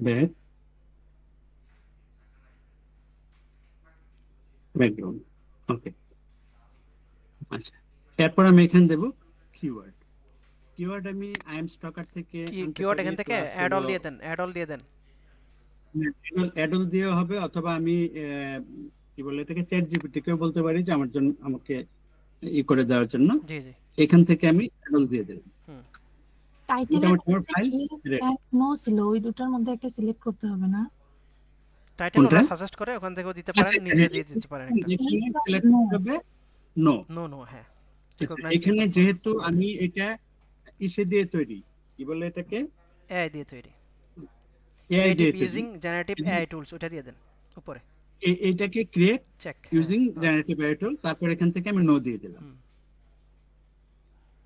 Back background. ওকে, আচ্ছা। এরপর আমি এখানে দেব কিওয়ার্ড। কিওয়ার্ড আমি আই এম স্টকার থেকে কি আনতে কিওয়ার্ড পারি, এখান থেকে প্লাস অ্যাড হলো অল দিয়ে দেন, অ্যাড অল দিয়ে দেন। অ্যাডল দিয়ে হবে, অথবা আমি কি বলে এটাকে, চ্যাট জিপিটি কেও বলতে পারি যে আমার জন্য, আমাকে ই করে দেওয়ার জন্য। জি জি। এখান থেকে আমি অ্যাডল দিয়ে দেব। হুম। টাইটেলের মোটামুটি আমার মধ্যে file yes ready. And no ছিল, ওই দুটার মধ্যে একটা সিলেক্ট করতে হবে না? টাইটেল কোনটা? ওরা সাজেস্ট করে, ওখান থেকেও দিতে আচ্ছা, পারেন, এখানে নিজে দিয়ে দিতে পারেন একটা। ইয়েস এখানে আর সিলেক্ট নো। করতে হবে নো। নো নো, হ্যাঁ। আচ্ছা, রিকগনাইজ এখানে পিপল। যেহেতু আমি এটা ইসে দিয়ে তৈরি, কি বলে এটাকে, এআই দিয়ে তৈরি। এআই ক্রিয়েটিভ দিয়ে তৈরি, ইউজিং জেনারেটিভ এআই টুলস, ওটা দিয়ে দেন উপরে। এইটাকে ক্রিয়েট চেক, হ্যাঁ। ইউজিং ওকে। জেনারেটিভ এআই টুল, তারপর এখান থেকে আমি নো দিয়ে দিলাম। হুম।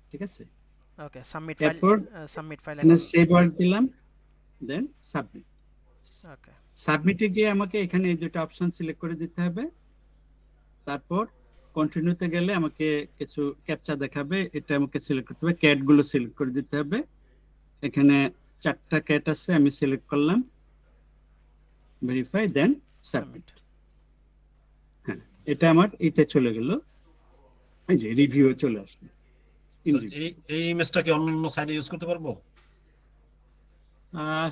ঠিক আছে। ওকে, সাবমিট ফাইল। এরপর সাবমিট ফাইল এখানে এখন। সেভ ওয়ার্ড দিলাম, দেন সাবমিট। ওকে। সাবমিটে গিয়ে আমাকে এখানে এই দুটো অপশন সিলেক্ট করে দিতে হবে। তারপর কন্টিনিউতে গেলে আমাকে কিছু ক্যাপচা দেখাবে, এটা আমাকে সিলেক্ট করতে হবে, ক্যাট গুলো সিলেক্ট করে দিতে হবে। এখানে 4টা ক্যাট আছে, আমি সিলেক্ট করলাম, ভেরিফাই, দেন সাবমিট। সাবমিট। হ্যাঁ, এটা আমার এইটা চলে গেল, এই যে রিভিউ চলে আসলো, ইন স্যার, রিভিউ। এই ইমেজটা কি অন্য সাইডে ইউজ করতে পারবো?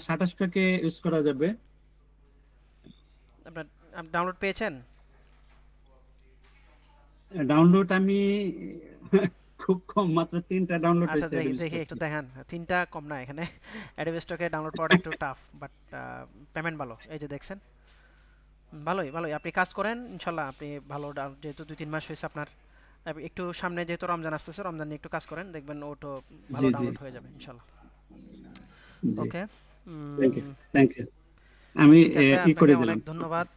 শাটাসটাকে ইউজ করা যাবে। আপনার ডাউনলোড পেয়েছেন? ডাউনলোড আমি খুব কম, মাত্র 3টা ডাউনলোড আচ্ছা, হয়েছে দেখি অ্যাডোবি দেখি স্টোর একটু থেকে। দেখান। 3টা কম না এখানে। অ্যাডোবি স্টকে ডাউনলোড করাটা একটু টাফ, বাট পেমেন্ট ভালো। এই যে দেখছেন, ভালোই ভালোই। আপনি কাজ করেন ইনশাল্লাহ, আপনি ভালো যেহেতু 2-3 মাস হয়েছে আপনার। একটু সামনে যেহেতু রমজান আসতেছে, রমজান নিয়ে একটু কাজ করেন, দেখবেন ওটো ভালো জি জি ডাউনলোড হয়ে যাবে ইনশাল্লাহ। জি, okay. Thank you, thank you. আমি ঠিক আছে, ই আপনাকে করে অনেক দিলাম, ধন্যবাদ।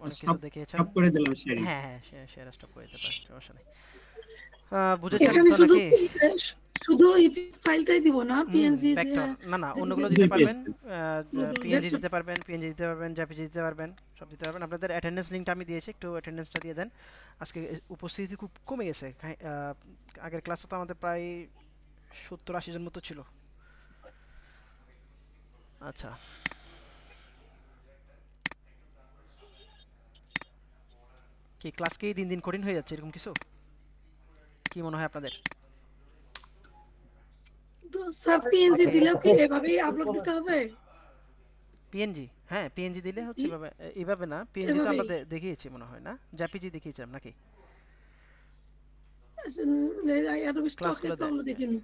অনেক কিছু সব দেখিয়েছেন। সব করে দিলাম শেয়ারিং। হ্যাঁ হ্যাঁ, শেয়ার স্টপ করে দিতে পারেন, সমস্যা নেই। বুঝেছেন এখানে তো শুধু নাকি? শুধু এই ফাইলটাই দিব না, হুম, পিএনজি যে ভেক্টর না না, অন্যগুলো দিতে দুই পেজ। পারবেন। PNG vector. দিতে পারবেন, পিএনজি দিতে পারবেন, জেপিজি দিতে পারবেন, সব দিতে পারবেন। আপনাদের অ্যাটেন্ডেন্স লিঙ্কটা আমি দিয়েছি, একটু অ্যাটেন্ডেন্সটা দিয়ে দেন। আজকে উপস্থিতি খুব কমে গেছে। আগের ক্লাসে তো আমাদের প্রায় 70-80 জন মতো ছিল। আচ্ছা, কি ক্লাস কি দিন দিন কঠিন হয়ে যাচ্ছে এরকম কিছু? কি মনে হয় আপনাদের? স্যার, পিএনজি ওকে। দিলেও কি এভাবেই আপলোড দিতে হবে? পিএনজি, হ্যাঁ পিএনজি দিলে হচ্ছে এভাবে। এভাবে না, পিএনজি তো আমরা এভাবেই? দেখিয়েছি মনে হয়, না জেপিজি দেখিয়েছিলাম নাকি? অ্যাডোবি স্টকে ক্লাসগুলো তো আমরা দেখিনি।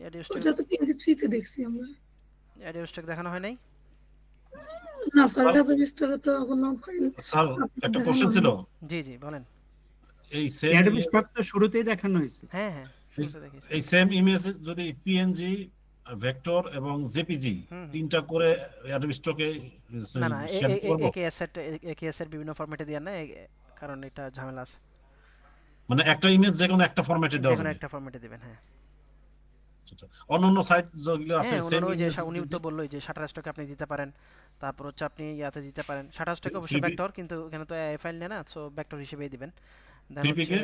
Audio stock. ওটা তো পিএনজি 3 তে দেখছি আমরা। অডিও স্টক দেখানো হয় নাই? না স্যার, স্যার, অ্যাডোবি স্টকে তো কোনো ফাইল স্যার, আপলোড একটা দেখানো কোশ্চেন ছিল। হয়নি। জি জি, বলেন। এই সেম অ্যাডোবি স্টক তো শুরুতেই দেখানো হয়েছে। হ্যাঁ হ্যাঁ, শুরুতে দেখিয়েছি। এই সেম ইমেজ যদি পিএনজি, ভেক্টর এবং জেপিজি হুম হুম। তিনটা করে অ্যাডোবি স্টকে না না, শেয়ার দিতে পারবো? একেএস এর বিভিন্ন ফরম্যাটে দেন না, কারণ এটা ঝামেলা আছে। মানে একটা ইমেজ যে কোনো একটা ফরম্যাটে যে দেওয়া কোনো যাবে? একটা ফরম্যাটে দিবেন, হ্যাঁ। আচ্ছা, আচ্ছা। অন্যান্য সাইট যেগুলো আছে হ্যাঁ, সেম অন্যান্য ওই যে ইমেজ উনি যদি তো বললোই যে শাটার স্টকে আপনি দিতে পারেন। তারপর হচ্ছে আপনি ইয়াতে দিতে পারেন, শাটার স্টকে ফ্রি অবশ্যই ভেক্টর, কিন্তু এখানে তো এআই ফাইল নেয় না, সো ভেক্টর হিসেবেই দিবেন। দেন ফ্রি হচ্ছে পিকে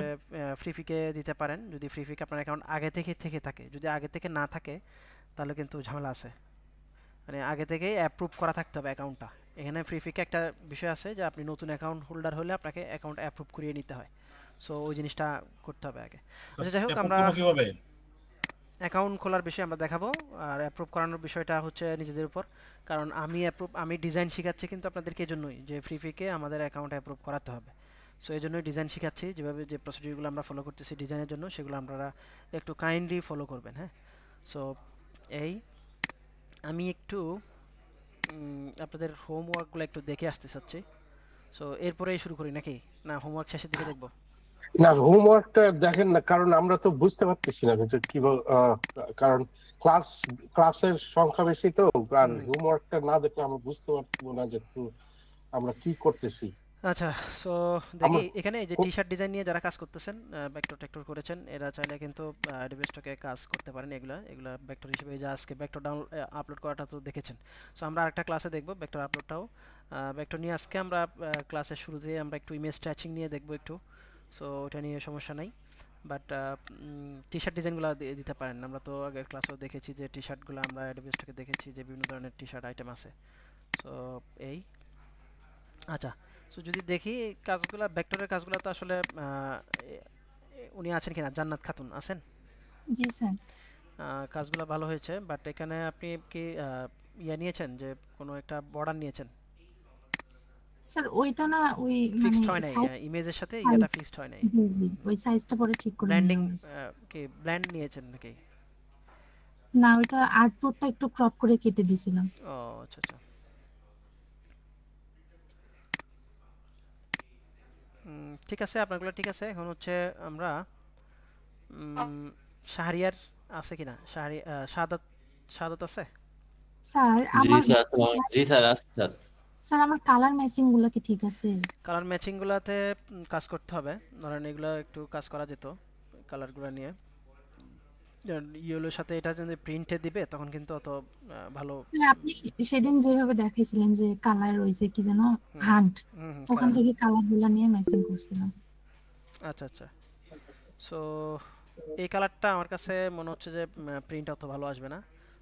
ফ্রি ফিকে দিতে পারেন, যদি ফ্রি ফিক আপনার অ্যাকাউন্ট আগে থেকে থাকে। যদি আগে থেকে না থাকে তাহলে কিন্তু ঝামেলা আছে। মানে আগে থেকেই অ্যাপ্রুভ করা থাকতে হবে অ্যাকাউন্টটা। এখানে ফ্রি ফিকে একটা বিষয় আছে যে আপনি নতুন অ্যাকাউন্ট হোল্ডার হলে আপনাকে অ্যাকাউন্ট অ্যাপ্রুভ করিয়ে নিতে হয়। সো ওই জিনিসটা করতে হবে আগে। আচ্ছা, যাই হোক, অ্যাপ্রুভ আমরা করবো কিভাবে? অ্যাকাউন্ট খোলার বিষয়ে আমরা দেখাবো। আর অ্যাপ্রুভ করানোর বিষয়টা হচ্ছে নিজেদের উপর। কারণ আমি ডিজাইন শেখাচ্ছি কিন্তু আপনাদেরকে এজন্যই, যে ফ্রি ফিকে আমাদের অ্যাকাউন্ট অ্যাপ্রুভ করাতে হবে। সো এই জন্যই ডিজাইন শেখাচ্ছি, যেভাবে যে প্রসিডিউরগুলো আমরা ফলো করতেছি ডিজাইনের জন্য, সেগুলো আপনারা একটু কাইন্ডলি ফলো করবেন, হ্যাঁ। সো এই আমি একটু আপনাদের হোমওয়ার্কগুলো একটু দেখে আসতে চাচ্ছি। সো এরপরেই শুরু করি নাকি, না হোমওয়ার্ক শেষের দিকে দেখবো? না, হোমওয়ার্কটা দেখেন না, কারণ আমরা তো বুঝতে পারতেছি না যে কিভাবে, কারণ ক্লাস ক্লাসের সংখ্যা বেশি তো, আর হুম। হোমওয়ার্কটা না দেখলে আমরা বুঝতে পারবো না যে আমরা কি করতেছি। আচ্ছা, সো দেখি আমরা এখানে এই যে টি শার্ট ডিজাইন নিয়ে যারা কাজ করতেছেন, ভেক্টর টেক্টর করেছেন, এরা চাইলে কিন্তু অ্যাডোবি স্টকে কাজ করতে পারেন। এগুলা ভেক্টর হিসেবে, এই যে আজকে ভেক্টর ডাউনলোড আপলোড করাটা তো দেখেছেন। সো আমরা আরেকটা ক্লাসে দেখব ভেক্টর আপলোডটাও। ভেক্টর নিয়ে আজকে আমরা ক্লাসের শুরুতে আমরা একটু ইমেজ স্ট্যাচিং নিয়ে দেখব একটু। সো ওটা নিয়ে সমস্যা নাই। বাট টি শার্ট ডিজাইনগুলো দিতে পারেন। আমরা তো আগের ক্লাসেও দেখেছি যে টি শার্টগুলো আমরা অ্যাডোবি স্টকে দেখেছি যে বিভিন্ন ধরনের টি শার্ট আইটেম আছে। সো এই আচ্ছা, সো যদি দেখি কাজগুলো, ভেক্টরের কাজগুলো তো আসলে উনি আছেন কিনা, জান্নাত খাতুন আছেন? জি স্যার। কাজগুলো ভালো হয়েছে, বাট এখানে আপনি কি ইয়ে নিয়েছেন যে কোনো একটা বর্ডার নিয়েছেন? স্যার ওইটা না, ওই ফিক্সড মানে হয় নাই, সাইজ, ইমেজের সাথে সাইজ ইয়েটা ফিক্সড হয় নাই। জি জি, ওই সাইজটা পরে ঠিক করে ব্ল্যান্ডিং নেওয়া হবে। কি ব্ল্যান্ড নিয়েছেন নাকি? না, ওইটা আর্টবোর্ডটা একটু ক্রপ করে কেটে দিয়েছিলাম। ও আচ্ছা আচ্ছা। ঠিক আছে, আপনারগুলো ঠিক আছে। এখন হচ্ছে আমরা শাহরিয়ার আছে কিনা, শাহাদাত, শাহাদাত আছে? স্যার জি আমার স্যার, জি স্যার আছে স্যার। স্যার আমার কালার ম্যাচিং গুলো কি ঠিক আছে? কালার ম্যাচিংগুলোতে কাজ করতে হবে। ধরেন এগুলো একটু কাজ করা যেত কালারগুলো নিয়ে। ইয়েলোর সাথে এটা যদি প্রিন্টে দিবে তখন কিন্তু অত ভালো। স্যার আপনি সেদিন যেভাবে দেখাইছিলেন যে কালার রয়েছে কি যেন হান্ট, ওখান কালার, থেকে কালার গুলো নিয়ে ম্যাচিং করছিলাম। আচ্ছা আচ্ছা। সো এই কালারটা আমার কাছে মনে হচ্ছে যে প্রিন্ট অত ভালো আসবে না।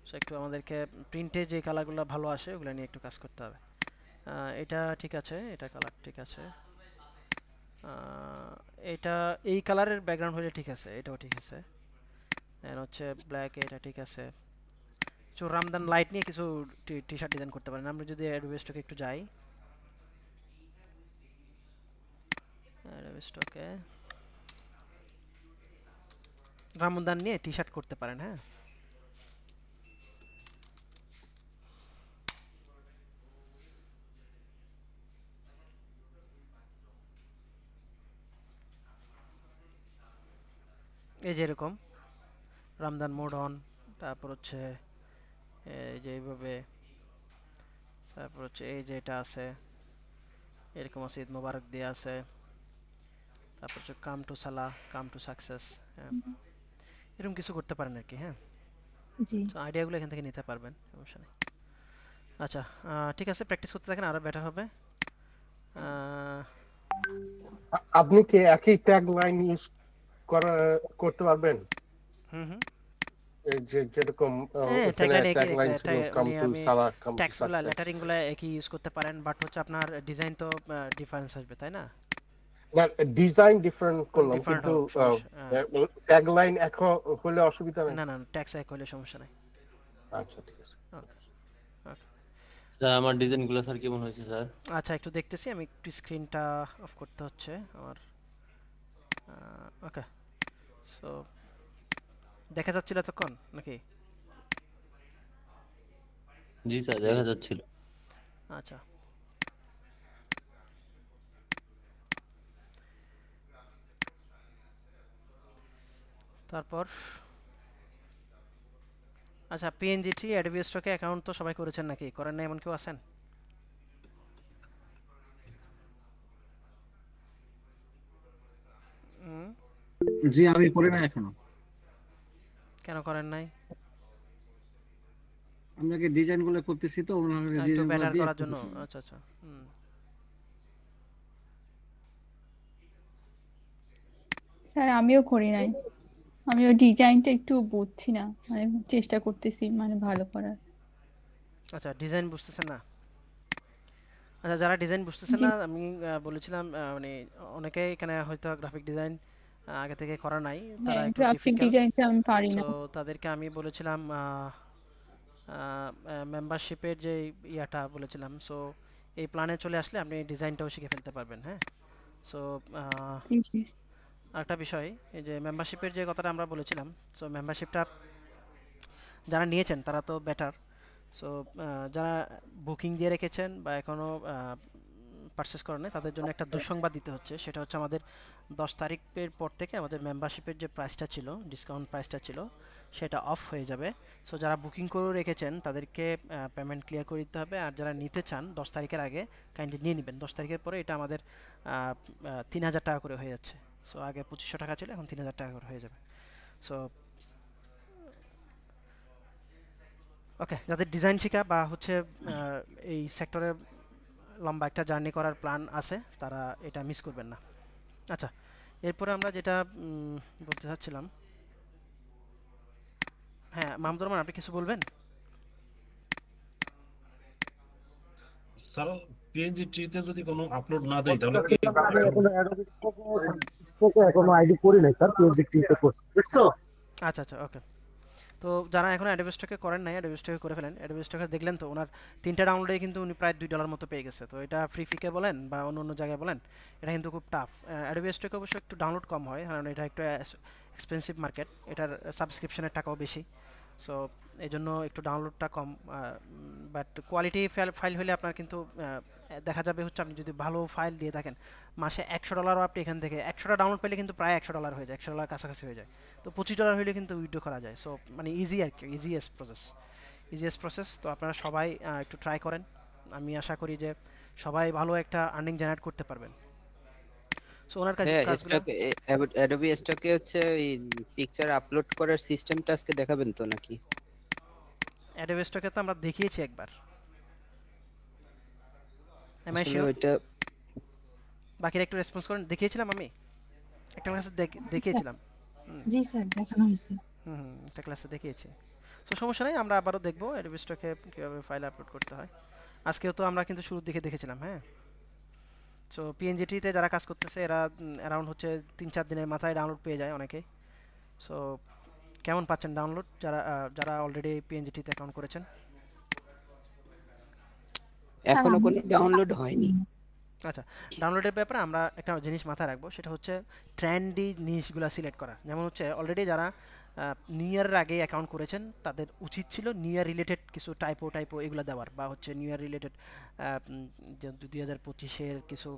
সো একটু আমাদেরকে প্রিন্টে যে কালারগুলো ভালো আসে ওগুলো নিয়ে একটু কাজ করতে হবে। এটা ঠিক আছে, এটা কালার ঠিক আছে। এটা এই কালারের ব্যাকগ্রাউন্ড হলে ঠিক আছে, এটাও ঠিক আছে। দেন হচ্ছে ব্ল্যাক, এটা ঠিক আছে। কিছু রামদান লাইট নিয়ে কিছু টি শার্ট ডিজাইন করতে পারেন। আমরা যদি অ্যাডোবি স্টকে একটু যাই, অ্যাডোবি স্টকে রামদান নিয়ে টি শার্ট করতে পারেন। হ্যাঁ, এই যে এরকম রামদান মোড অন, তারপর হচ্ছে এই যে এইভাবে, তারপর হচ্ছে এই যে এটা আছে এরকম আছে, ঈদ মোবারক দিয়ে আছে, তারপর হচ্ছে কাম টু সালা, কাম টু সাকসেস, এরকম কিছু করতে পারেন আর কি। হ্যাঁ, জি তো আইডিয়াগুলো এখান থেকে নিতে পারবেন, সমস্যা নেই। আচ্ছা, ঠিক আছে, প্র্যাকটিস করতে থাকেন, আরো বেটার হবে। আপনি কি একই ট্যাগ লাইন ইউজ করতে পারবেন? হুম হুম, এই যে যেরকম হ্যাঁ, ওখানে ট্যাগলাইন ট্যাগ লাইন ছিল কাম টু আমি সালা, কাম টু ট্যাক্সগুলো, সাকসেস। লেটারিংগুলো একই ইউজ করতে পারেন, বাট হচ্ছে আপনার ডিজাইন তো ডিফারেন্স আসবে, তাই না? না, ডিজাইন ডিফারেন্ট করলাম, ডিফারেন্ট কিন্তু হোক, সমস্যা ট্যাগ লাইন এক হলে অসুবিধা নেই। না না, ট্যাক্স এক হলে সমস্যা নাই। আচ্ছা ঠিক আছে। ওকে ওকে। স্যার আমার ডিজাইনগুলো স্যার কেমন হয়েছে স্যার? আচ্ছা, একটু দেখতেছি, আমি একটু স্ক্রিনটা অফ করতে হচ্ছে আমার। ওকে, সো দেখা যাচ্ছিল এতক্ষণ নাকি? জি স্যার দেখা যাচ্ছিল। আচ্ছা, তারপর আচ্ছা, পিএনজি ট্রি অ্যাডোবি স্টকে অ্যাকাউন্ট তো সবাই করেছেন নাকি? করেন না এমন কেউ আছেন? জি আমি করি না এখনো। কেন করেন নাই? আমরা কি ডিজাইন গুলো করতেছি তো, ওনারা একটু ডিজাইন গুলো বেটার দিয়ে করার জন্য। আচ্ছা আচ্ছা, স্যার আমিও করি নাই, আমিও ডিজাইনটা একটু বুঝছি না, মানে চেষ্টা করতেছি মানে ভালো করার। আচ্ছা, ডিজাইন বুঝতেছেন না? আচ্ছা, যারা ডিজাইন বুঝতেছেন জি না, আমি বলেছিলাম মানে অনেকেই এখানে হয়তো গ্রাফিক ডিজাইন আগে থেকে করা নাই, তারা হ্যাঁ, একটু গ্রাফিক ডিফিকাল্ট। ডিজাইনটা আমি পারি সো না। তাদেরকে আমি বলেছিলাম মেম্বারশিপের যে ইয়াটা বলেছিলাম, সো এই প্ল্যানে চলে আসলে আপনি ডিজাইনটাও শিখে ফেলতে পারবেন। হ্যাঁ, সো জি জি। আরেকটা বিষয়, এই যে মেম্বারশিপের যে কথাটা আমরা বলেছিলাম, সো মেম্বারশিপটা যারা নিয়েছেন তারা তো বেটার। সো যারা বুকিং দিয়ে রেখেছেন বা এখনও পারচেস করেন নাই, তাদের জন্য একটা দুঃসংবাদ দিতে হচ্ছে। সেটা হচ্ছে আমাদের 10 তারিখের পর থেকে আমাদের মেম্বারশিপের যে প্রাইসটা ছিল, ডিসকাউন্ট প্রাইসটা ছিল, সেটা অফ হয়ে যাবে। সো যারা বুকিং করে রেখেছেন তাদেরকে পেমেন্ট ক্লিয়ার করে দিতে হবে, আর যারা নিতে চান 10 তারিখের আগে কাইন্ডলি নিয়ে নেবেন। 10 তারিখের পরে এটা আমাদের 3000 টাকা করে হয়ে যাচ্ছে। সো আগে 2500 টাকা ছিল, এখন 3000 টাকা করে হয়ে যাবে। সো ওকে, যাদের ডিজাইন শেখা বা হচ্ছে এই সেক্টরে লম্বা একটা জার্নি করার প্ল্যান আছে, তারা এটা মিস করবেন না। আচ্ছা, এরপরে আমরা যেটা বলতে চাচ্ছিলাম, হ্যাঁ মাহমুদুর রহমান আপনি কিছু বলবেন? স্যার পিএনজি ট্রিতে যদি কোনো আপলোড না দেয় তাহলে কি আমি এখনো Adobe Stock এখনো আইডি করি নাই স্যার, PhD তে করছি, বুঝছো? আচ্ছা আচ্ছা, ওকে। তো যারা এখন অ্যাডোবি স্টকে করেন নাই, অ্যাডোবি স্টকে করে ফেলেন। অ্যাডোবি স্টকে দেখলেন তো ওনার 3টা ডাউনলোডে কিন্তু উনি প্রায় $2 মতো পেয়ে গেছে। তো এটা ফ্রি ফিকে বলেন বা অন্য অন্য জায়গায় বলেন, এটা কিন্তু খুব টাফ। অ্যাডোবি স্টকে অবশ্য একটু ডাউনলোড কম হয়, কারণ এটা একটু এক্সপেন্সিভ মার্কেট, এটার সাবস্ক্রিপশনের টাকাও বেশি। সো এই জন্য একটু ডাউনলোডটা কম, বাট কোয়ালিটি ফাইল হলে আপনার কিন্তু দেখা যাবে হচ্ছে আপনি যদি ভালো ফাইল দিয়ে থাকেন, মাসে $100ও আপনি এখান থেকে 100টা ডাউনলোড পেলে কিন্তু প্রায় $100 হয়ে যায়, $100 কাছাকাছি হয়ে যায়। তো $25 হলে কিন্তু উইথড্র করা যায়। সো মানে ইজি আর কি, ইজিয়েস্ট প্রসেস। তো আপনারা সবাই একটু ট্রাই করেন। আমি আশা করি যে সবাই ভালো একটা আর্নিং জেনারেট করতে পারবেন। সো ওনার কাছে হ্যাঁ, কাজগুলো স্টকে অ্যাডোবি স্টকে হচ্ছে ওই পিকচার আপলোড করার সিস্টেমটা আজকে দেখাবেন তো নাকি? অ্যাডোবি স্টকে তো আমরা দেখিয়েছি একবার। এম আই আসলে শিওর? ওইটা বাকিরা একটু রেসপন্স করেন। দেখিয়েছিলাম আমি একটা ক্লাসে, দেখিয়েছিলাম। জি স্যার, দেখানো হয়েছে। একটা ক্লাসে দেখিয়েছি। সো সমস্যা নেই, আমরা আবারও দেখবো অ্যাডোবি স্টকে কীভাবে ফাইল আপলোড করতে হয়। আজকেও তো আমরা কিন্তু শুরুর দিকে দেখেছিলাম। হ্যাঁ, সো পিএনজিটিতে যারা কাজ করতেছে এরা অ্যারাউন্ড হচ্ছে 3-4 দিনের মাথায় ডাউনলোড পেয়ে যায় অনেকেই। সো কেমন পাচ্ছেন ডাউনলোড যারা যারা অলরেডি পিএনজিটিতে অ্যাকাউন্ট করেছেন? স্যার এখনো আমি কোনো ডাউনলোড হয়নি। আচ্ছা, ডাউনলোডের ব্যাপারে আমরা একটা জিনিস মাথায় রাখবো, সেটা হচ্ছে ট্রেন্ডি জিনিসগুলো সিলেক্ট করা। যেমন হচ্ছে অলরেডি যারা নিউ ইয়ারের আগে অ্যাকাউন্ট করেছেন তাদের উচিত ছিল নিউ ইয়ার রিলেটেড কিছু টাইপো এগুলো দেওয়ার, বা হচ্ছে নিউ ইয়ার রিলেটেড 2025-এর কিছু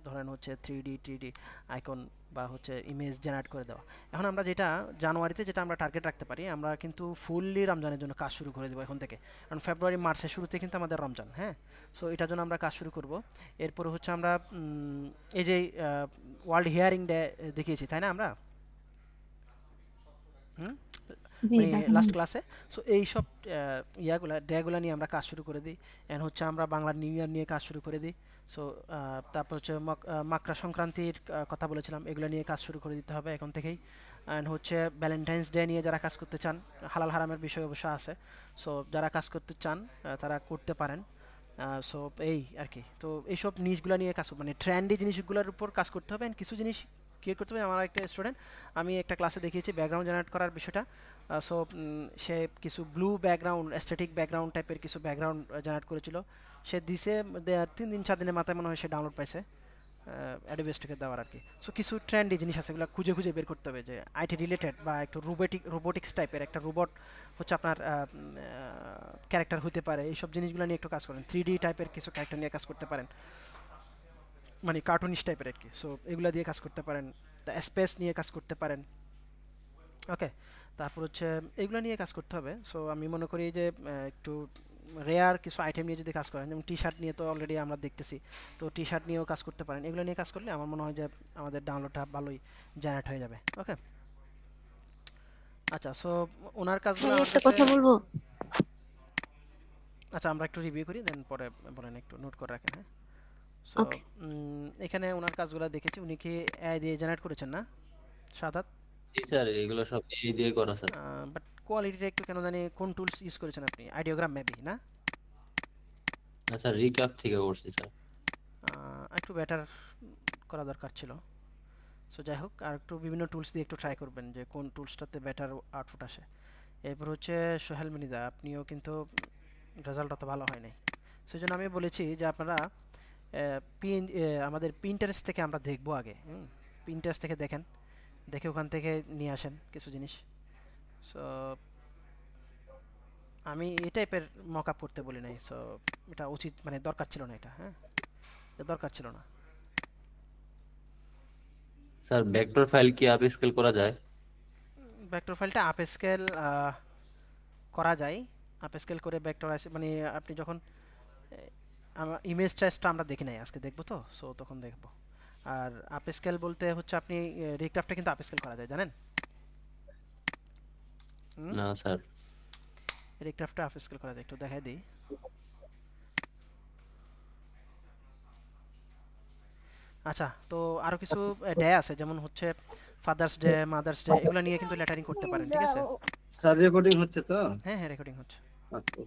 ধরেন হচ্ছে 3D আইকন বা হচ্ছে ইমেজ জেনারেট করে দেওয়া। এখন আমরা যেটা জানুয়ারিতে যেটা আমরা টার্গেট রাখতে পারি, আমরা কিন্তু ফুললি রমজানের জন্য কাজ শুরু করে দেবো এখন থেকে, কারণ ফেব্রুয়ারি মার্চের শুরুতে কিন্তু আমাদের রমজান। হ্যাঁ, সো এটার জন্য আমরা কাজ শুরু করব। এরপরে হচ্ছে আমরা এই যে ওয়ার্ল্ড হিয়ারিং ডে দেখিয়েছি তাই না আমরা, জি মানে দেখানো লাস্ট হয়েছে। ক্লাসে। সো এই সব ডেগুলা নিয়ে আমরা কাজ শুরু করে দিই। এন্ড হচ্ছে আমরা বাংলার নিউ ইয়ার নিয়ে কাজ শুরু করে দিই। সো তারপর হচ্ছে মাকড়া সংক্রান্তির কথা বলেছিলাম, এগুলো নিয়ে কাজ শুরু করে দিতে হবে এখন থেকেই। অ্যান্ড হচ্ছে ভ্যালেন্টাইন্স ডে নিয়ে যারা কাজ করতে চান, হালাল হারামের বিষয় অবশ্য আছে, সো যারা কাজ করতে চান তারা করতে পারেন। সো এই আর কি। তো এইসব জিনিসগুলো নিয়ে কাজ, মানে ট্রেন্ডি জিনিসগুলোর উপর কাজ করতে হবে। কিছু জিনিস ক্রিয়েট করতে হবে। আমার একটা স্টুডেন্ট, আমি একটা ক্লাসে দেখিয়েছি ব্যাকগ্রাউন্ড জেনারেট করার বিষয়টা। সো সে কিছু ব্লু ব্যাকগ্রাউন্ড, অ্যাস্থেটিক ব্যাকগ্রাউন্ড টাইপের কিছু ব্যাকগ্রাউন্ড জেনারেট করেছিল। সে দিছে 3-4 দিনের মাথায় মনে হয় সে ডাউনলোড পাইছে অ্যাডোবি স্টকে দেওয়ার আর কি। সো কিছু ট্রেন্ডি জিনিস আছে, এগুলো খুঁজে খুঁজে বের করতে হবে, যে আইটি রিলেটেড বা একটু রোবোটিক্স টাইপের একটা রোবট হচ্ছে আপনার ক্যারেক্টার হতে পারে, এইসব জিনিসগুলো নিয়ে একটু কাজ করেন। 3D টাইপের কিছু ক্যারেক্টার নিয়ে কাজ করতে পারেন, মানে কার্টুনিস্ট টাইপের আর কি। সো এগুলো দিয়ে কাজ করতে পারেন, স্পেস নিয়ে কাজ করতে পারেন। ওকে, তারপর হচ্ছে এগুলো নিয়ে কাজ করতে হবে। সো আমি মনে করি যে একটু রেয়ার কিছু আইটেম নিয়ে যদি কাজ করেন, যেমন টি শার্ট নিয়ে তো অলরেডি আমরা দেখতেছি, তো টি শার্ট নিয়েও কাজ করতে পারেন। এগুলো নিয়ে কাজ করলে আমার মনে হয় যে আমাদের ডাউনলোডটা ভালোই জেনারেট হয়ে যাবে। ওকে, আচ্ছা। সো ওনার কাজগুলো আমার একটা কাছে, কথা বলবো? আচ্ছা আমরা একটু রিভিউ করি, দেন পরে বলেন, একটু নোট করে রাখেন। হ্যাঁ, সো ওকে। এখানে ওনার কাজগুলো দেখেছি, উনি কি এআই দিয়ে জেনারেট করেছেন না সাদাত? জি স্যার, এগুলো সব এই দিয়ে করা স্যার। বাট কোয়ালিটিটা একটু কেন জানি, কোন টুলস ইউজ করেছেন আপনি? আইডিওগ্রাম মেবি না? না স্যার, রিক্যাপ থেকে করছি স্যার। একটু বেটার করা দরকার ছিল। সো যাই হোক, আর একটু বিভিন্ন টুলস দিয়ে একটু ট্রাই করবেন যে কোন টুলসটাতে বেটার আউটপুট আসে। এরপর হচ্ছে সোহেল মিনিদা, আপনিও কিন্তু রেজাল্ট অত ভালো হয় নাই। সেই জন্য আমি বলেছি যে আপনারা আমাদের পিন্টারেস্ট থেকে আমরা দেখবো আগে। পিন্টারেস্ট থেকে দেখেন, দেখে ওখান থেকে নিয়ে আসেন কিছু জিনিস। সো আমি এই টাইপের মক আপ করতে বলি নাই। সো এটা উচিত, মানে দরকার ছিল না এটা। হ্যাঁ, এটা দরকার ছিল না। স্যার ভেক্টর ফাইল কি আপ স্কেল করা যায়? ভেক্টর ফাইলটা আপ স্কেল করা যায়। আপ স্কেল করে ভেক্টর আছে, মানে আপনি যখন আমার ইমেজ টেস্টটা আমরা দেখি নাই, আজকে দেখবো তো, সো তখন দেখবো। আর আপ স্কেল বলতে হচ্ছে আপনি রিক্রাফটটা কিন্তু আপ স্কেল করা যায়, জানেন? না স্যার। রিক্রাফটটা আপ স্কেল করা যায়, একটু দেখাই দিই। আচ্ছা, তো আরো কিছু ডে আছে, যেমন হচ্ছে ফাদার্স ডে, মাদার্স ডে, এগুলো নিয়ে কিন্তু লেটারিং করতে পারেন, ঠিক আছে? স্যার রেকর্ডিং হচ্ছে তো? হ্যাঁ হ্যাঁ, রেকর্ডিং হচ্ছে। আচ্ছা।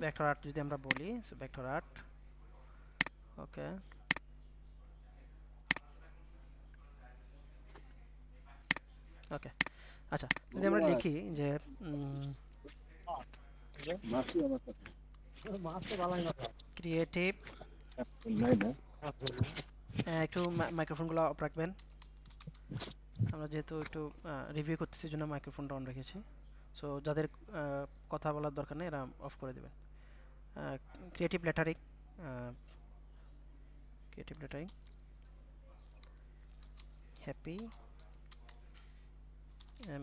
ভেক্টর আর্ট যদি আমরা বলি, ভেক্টর আর্ট, ওকে। ওকে, আচ্ছা, যদি আমরা লিখি যে ক্রিয়েটিভ, একটু মাইক্রোফোনগুলো অফ রাখবেন, আমরা যেহেতু একটু রিভিউ করতেছি জন্য মাইক্রোফোনটা অন রেখেছি। সো যাদের কথা বলার দরকার নেই এরা অফ করে দেবেন। Creative lettering, creative lettering, happy,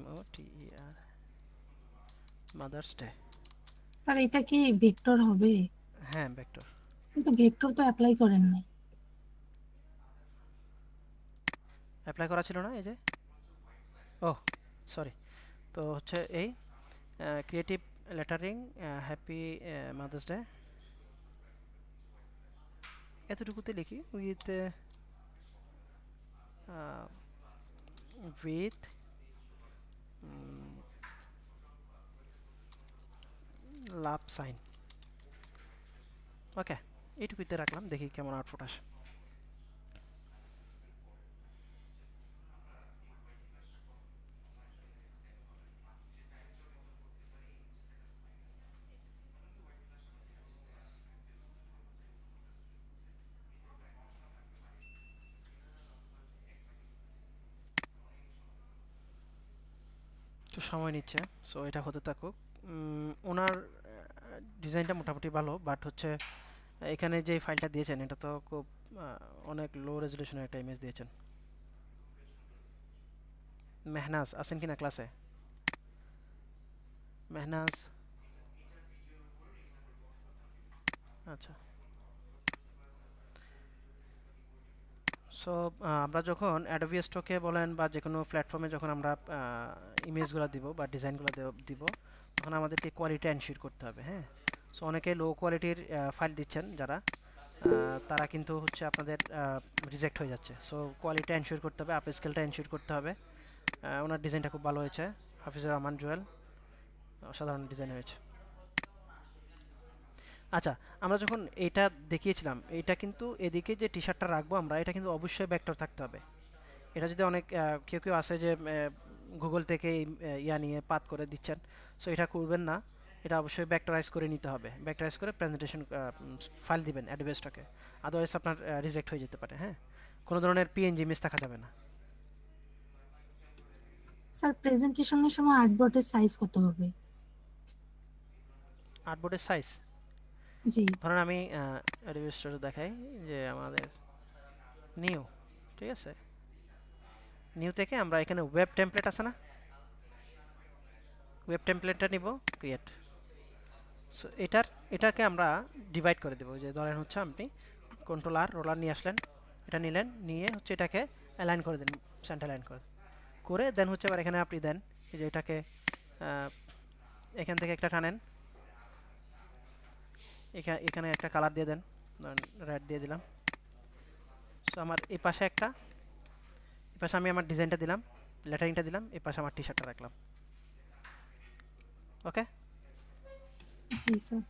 MOTER, mother's day. Sir এটা কি ভেক্টর হবে? হ্যাঁ, ভেক্টর। কিন্তু ভেক্টর তো অ্যাপ্লাই করেন নাই। অ্যাপ্লাই করা ছিল না, এই যে, ও সরি। তো হচ্ছে এই creative lettering, happy mother's day, এতটুকুতে লিখি with with love sign. Okay, এইটুকুতে রাখলাম, দেখি কেমন আউটপুট আসে। একটু সময় নিচ্ছে, সো এটা হতে থাকুক। ওনার ডিজাইনটা মোটামুটি ভালো, বাট হচ্ছে এখানে যে ফাইলটা দিয়েছেন এটা তো খুব অনেক লো রেজলিউশনের একটা ইমেজ দিয়েছেন। মেহনাজ আছেন কিনা ক্লাসে? মেহনাজ, আচ্ছা। সো আমরা যখন অ্যাডোবি স্টকে বলেন বা যে কোনো প্ল্যাটফর্মে যখন আমরা ইমেজগুলো দিব বা ডিজাইনগুলো দিব, তখন আমাদেরকে কোয়ালিটি এনশিওর করতে হবে, হ্যাঁ। সো অনেকে লো কোয়ালিটির ফাইল দিচ্ছেন যারা, তারা কিন্তু হচ্ছে আপনাদের রিজেক্ট হয়ে যাচ্ছে। সো কোয়ালিটি এনশিওর করতে হবে, আপ স্কেলটা এনশিওর করতে হবে। ওনার ডিজাইনটা খুব ভালো হয়েছে, হাফিজুর রহমান জুয়েল, অসাধারণ ডিজাইন হয়েছে। আচ্ছা, আমরা যখন এটা দেখিয়েছিলাম, এটা কিন্তু এদিকে যে টি শার্টটা রাখবো আমরা, এটা কিন্তু অবশ্যই ভেক্টর থাকতে হবে। এটা যদি অনেক কেউ কেউ আছে যে গুগল থেকে ইয়া নিয়ে পাত করে দিচ্ছেন, সো এটা করবেন না। এটা অবশ্যই ভেক্টরাইজ করে নিতে হবে, ভেক্টরাইজ করে প্রেজেন্টেশন ফাইল দিবেন অ্যাডোবি স্টকে, আদারওয়াইজ আপনার রিজেক্ট হয়ে যেতে পারে, হ্যাঁ। কোনো ধরনের পিএনজি ইমেজ থাকা যাবে না। স্যার প্রেজেন্টেশনের সময় আর্টবোর্ডের সাইজ কত হবে? আর্টবোর্ডের সাইজ, জি ধরেন আমি অ্যাডোবি স্টোরে দেখাই যে আমাদের নিউ, ঠিক আছে, নিউ থেকে আমরা এখানে ওয়েব টেমপ্লেট আছে না, ওয়েব টেমপ্লেটটা নিব, ক্রিয়েট। সো এটাকে আমরা ডিভাইড করে দেবো, যে ধরেন হচ্ছে আপনি কন্ট্রোল আর রোলার নিয়ে আসলেন, এটা নিলেন, নিয়ে হচ্ছে এটাকে অ্যালাইন করে দেন, সেন্টার অ্যালাইন করে দেন হচ্ছে এবার এখানে আপনি দেন এই যে এটাকে এখান থেকে একটা টানেন, এখানে একটা কালার দিয়ে দেন, রেড দিয়ে দিলাম। সো আমার এই পাশে একটা, এই পাশে আমি আমার ডিজাইনটা দিলাম, লেটারিংটা দিলাম, এই পাশে আমার টি শার্টটা রাখলাম। ওকে, জি স্যার।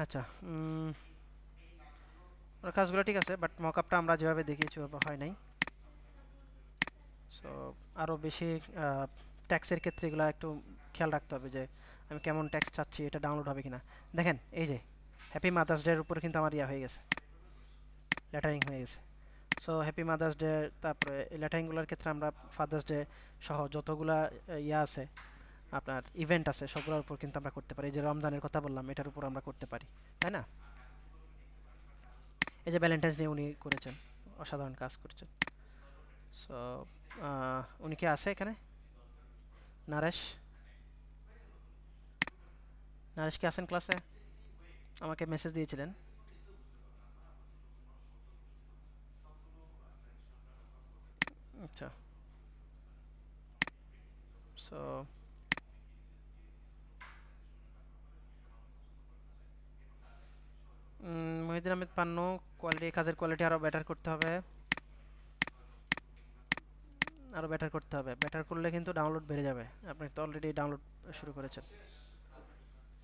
আচ্ছা, ওর কাজগুলো ঠিক আছে, বাট মকআপটা আমরা যেভাবে দেখিয়েছি ওভাবে হয় নাই। সো আরও বেশি ট্যাক্সের ক্ষেত্রে এগুলো একটু খেয়াল রাখতে হবে যে আমি কেমন ট্যাক্স চাচ্ছি, এটা ডাউনলোড হবে কিনা। দেখেন এই যে হ্যাপি মাদার্স ডের উপরে কিন্তু আমার ইয়া হয়ে গেছে, লেটারিং হয়ে গেছে। সো হ্যাপি মাদার্স ডে, তারপরে লেটারিংগুলোর ক্ষেত্রে আমরা ফাদার্স ডে সহ যতগুলা ইয়া আছে আপনার ইভেন্ট আছে সবগুলোর উপর কিন্তু আমরা করতে পারি। এই যে রমজানের কথা বললাম, এটার উপর আমরা করতে পারি, তাই না? এই যে ভ্যালেন্টাইন্স ডে উনি করেছেন, অসাধারণ কাজ করেছেন। সো উনি কি আছে এখানে? নারেশ, নারেশ কি আছেন ক্লাসে? আমাকে মেসেজ দিয়েছিলেন। আচ্ছা, সো মহিউদ্দিন আহমেদ পান্নু, কাজের কোয়ালিটি আরো বেটার করতে হবে, আরো বেটার করতে হবে। বেটার করলে কিন্তু ডাউনলোড বেড়ে যাবে। আপনি তো অলরেডি ডাউনলোড শুরু করেছেন।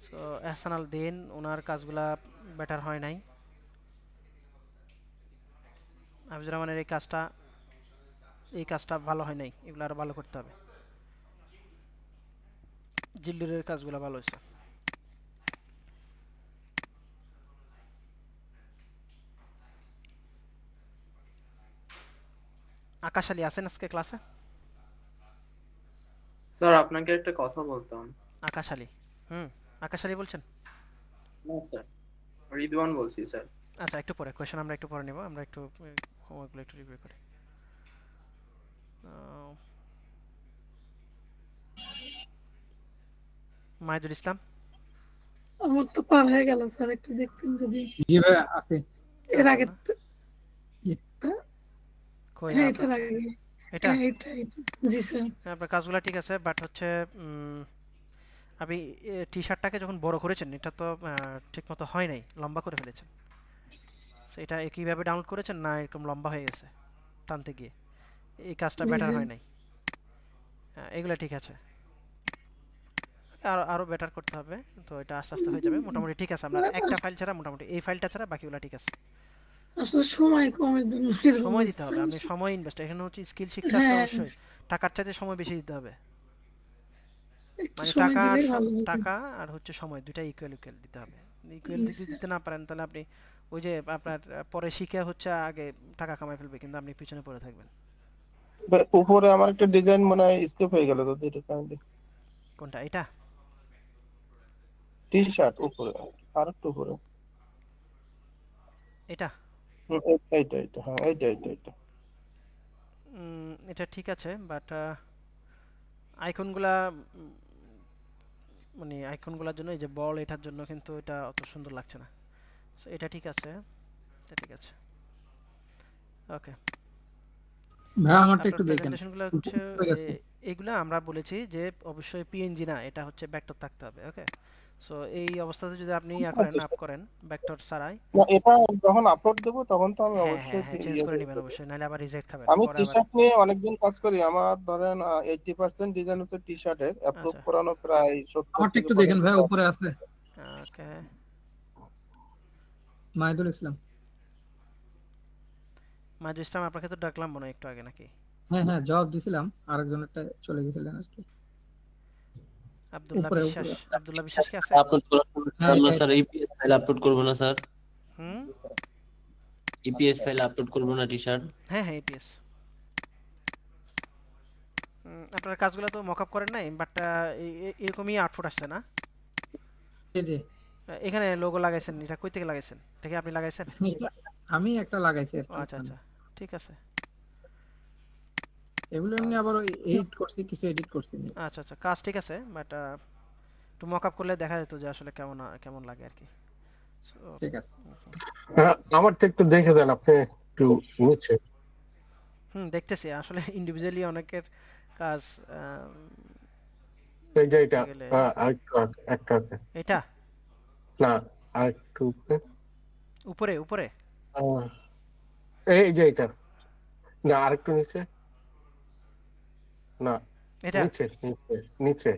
সো এহসান আল দিন, ওনার কাজগুলা বেটার হয় নাই। হাফিজুর রহমানের এই কাজটা ভালো হয় নাই, এগুলো আরো ভালো করতে হবে। জিল্লুরের কাজগুলো ভালো হয়েছে। আকাশ আলী আছেন আজকে ক্লাসে? স্যার আপনাকে একটা কথা বলতাম। আকাশ আলী, আকাশ আলী বলছেন? না স্যার, রিদওয়ান বলছি স্যার। আচ্ছা, একটু পরে কোয়েশ্চেন আমরা একটু পরে নেব, আমরা একটু হোমওয়ার্কগুলো একটু রিভিউ করি। মাহিদুল ইসলাম। আমার তো পার হয়ে গেল স্যার, একটু দেখতেন যদি। জি ভাই আছে। এর আগে কই হ্যাঁ এটার আগে এটা জি স্যার। আপনার কাজগুলো ঠিক আছে, বাট হচ্ছে আপনি টি শার্টটাকে যখন বড় করেছেন এটা তো ঠিকমতো হয় নাই, লম্বা করে ফেলেছেন। সো এটা কিভাবে ডাউনলোড করেছেন না এরকম লম্বা হয়ে গেছে টানতে গিয়ে, এই কাজটা বেটার হয় নাই। এগুলো ঠিক আছে, আরো বেটার করতে হবে। তো এটা আস্তে আস্তে হয়ে যাবে, মোটামুটি ঠিক আছে। আমরা একটা ফাইল ছাড়া, মোটামুটি এই ফাইলটা ছাড়া বাকিগুলো ঠিক আছে। আসলে সময় কমের জন্য সময় দিতে হবে, আপনি সময় ইনভেস্ট, এখানে হচ্ছে স্কিল শিখতে আসলে অবশ্যই টাকার চাইতে সময় বেশি দিতে হবে। মানে টাকা আর হচ্ছে সময় দুইটা ইকুয়াল দিতে হবে। ইকুয়াল যদি দিতে না পারেন তাহলে আপনি ওই যে আপনার পরে শিখে হচ্ছে আগে টাকা কামাই ফেলবে, কিন্তু আপনি পিছনে পড়ে থাকবেন। উপরে আমার একটা ডিজাইন মনে হয় স্কিপ হয়ে গেল, তো এটা কাইন্ডলি। কোনটা? এটা টি শার্ট উপরে আর একটু উপরে, এটা এটা হ্যাঁ এটা এটা ঠিক আছে, বাট আইকনগুলা মানে আইকনগুলোর জন্য এই যে বল, এটার জন্য কিন্তু এটা অত সুন্দর লাগছে না। সো এটা ঠিক আছে, এটা ঠিক আছে, ওকে। ভাই আমারটা একটু দেখেন। প্রেজেন্টেশনগুলো হচ্ছে এইগুলা আমরা বলেছি যে অবশ্যই পিএনজি না, এটা হচ্ছে ভেক্টর থাকতে হবে, ওকে। সো এই অবস্থাতে যদি আপনি আপ করেন ভেক্টর ছাড়াই, না এটা যখন আপলোড দেব তখন তো আমি অবশ্যই চেঞ্জ করে নেবেন, অবশ্যই, নাহলে আবার রিজেক্ট খাবেন। আমি টি-শার্ট নিয়ে অনেকদিন কাজ করি, আমার ধরেন 80% ডিজাইন হচ্ছে টি-শার্টের, অ্যাপ্রুভ করানো প্রায় 70। আমারটা একটু দেখেন ভাই, উপরে আছে। ওকে, মাহিদুল ইসলাম। মাহিদুল ইসলাম আপনাকে তো ডাকলাম মনে হয় একটু আগে, নাকি? হ্যাঁ জবাব দিছিলাম, আরেকজনেরটা চলে গেছিলেন আজকে। আব্দুল্লাহ বিশ্বাস কি আছে? আপলোড করব না স্যার, ইপিএস ফাইল আপলোড করব না স্যার। ইপিএস ফাইল আপলোড করব না টি-শার্ট। হ্যাঁ ইপিএস। আপনার কাজগুলো তো মকআপ করেন নাই, বাট এরকমই আউটপুট আসছে না? জি এখানে লোগো লাগাইছেন, এটা কই থেকে লাগাইছেন? এটা কি আপনি লাগাইছেন? আমি একটা লাগাইছি। আচ্ছা ঠিক আছে। এগুলো এমনি আবার এডিট করছি, কিছু এডিট করছি। আচ্ছা কাজ ঠিক আছে, বাট একটু মকআপ করলে দেখা যেত যে আসলে কেমন লাগে আর কি। ঠিক আছে, আমারটা একটু দেখে দেন আপনি একটু নিচে। দেখতেছি আসলে ইন্ডিভিজুয়ালি অনেকের কাজ। এই যে এটা আরেকটু একটা এটা না, আরেকটু উপরে এই যে এটা না, আরেকটু নিচে না, এটা নিচে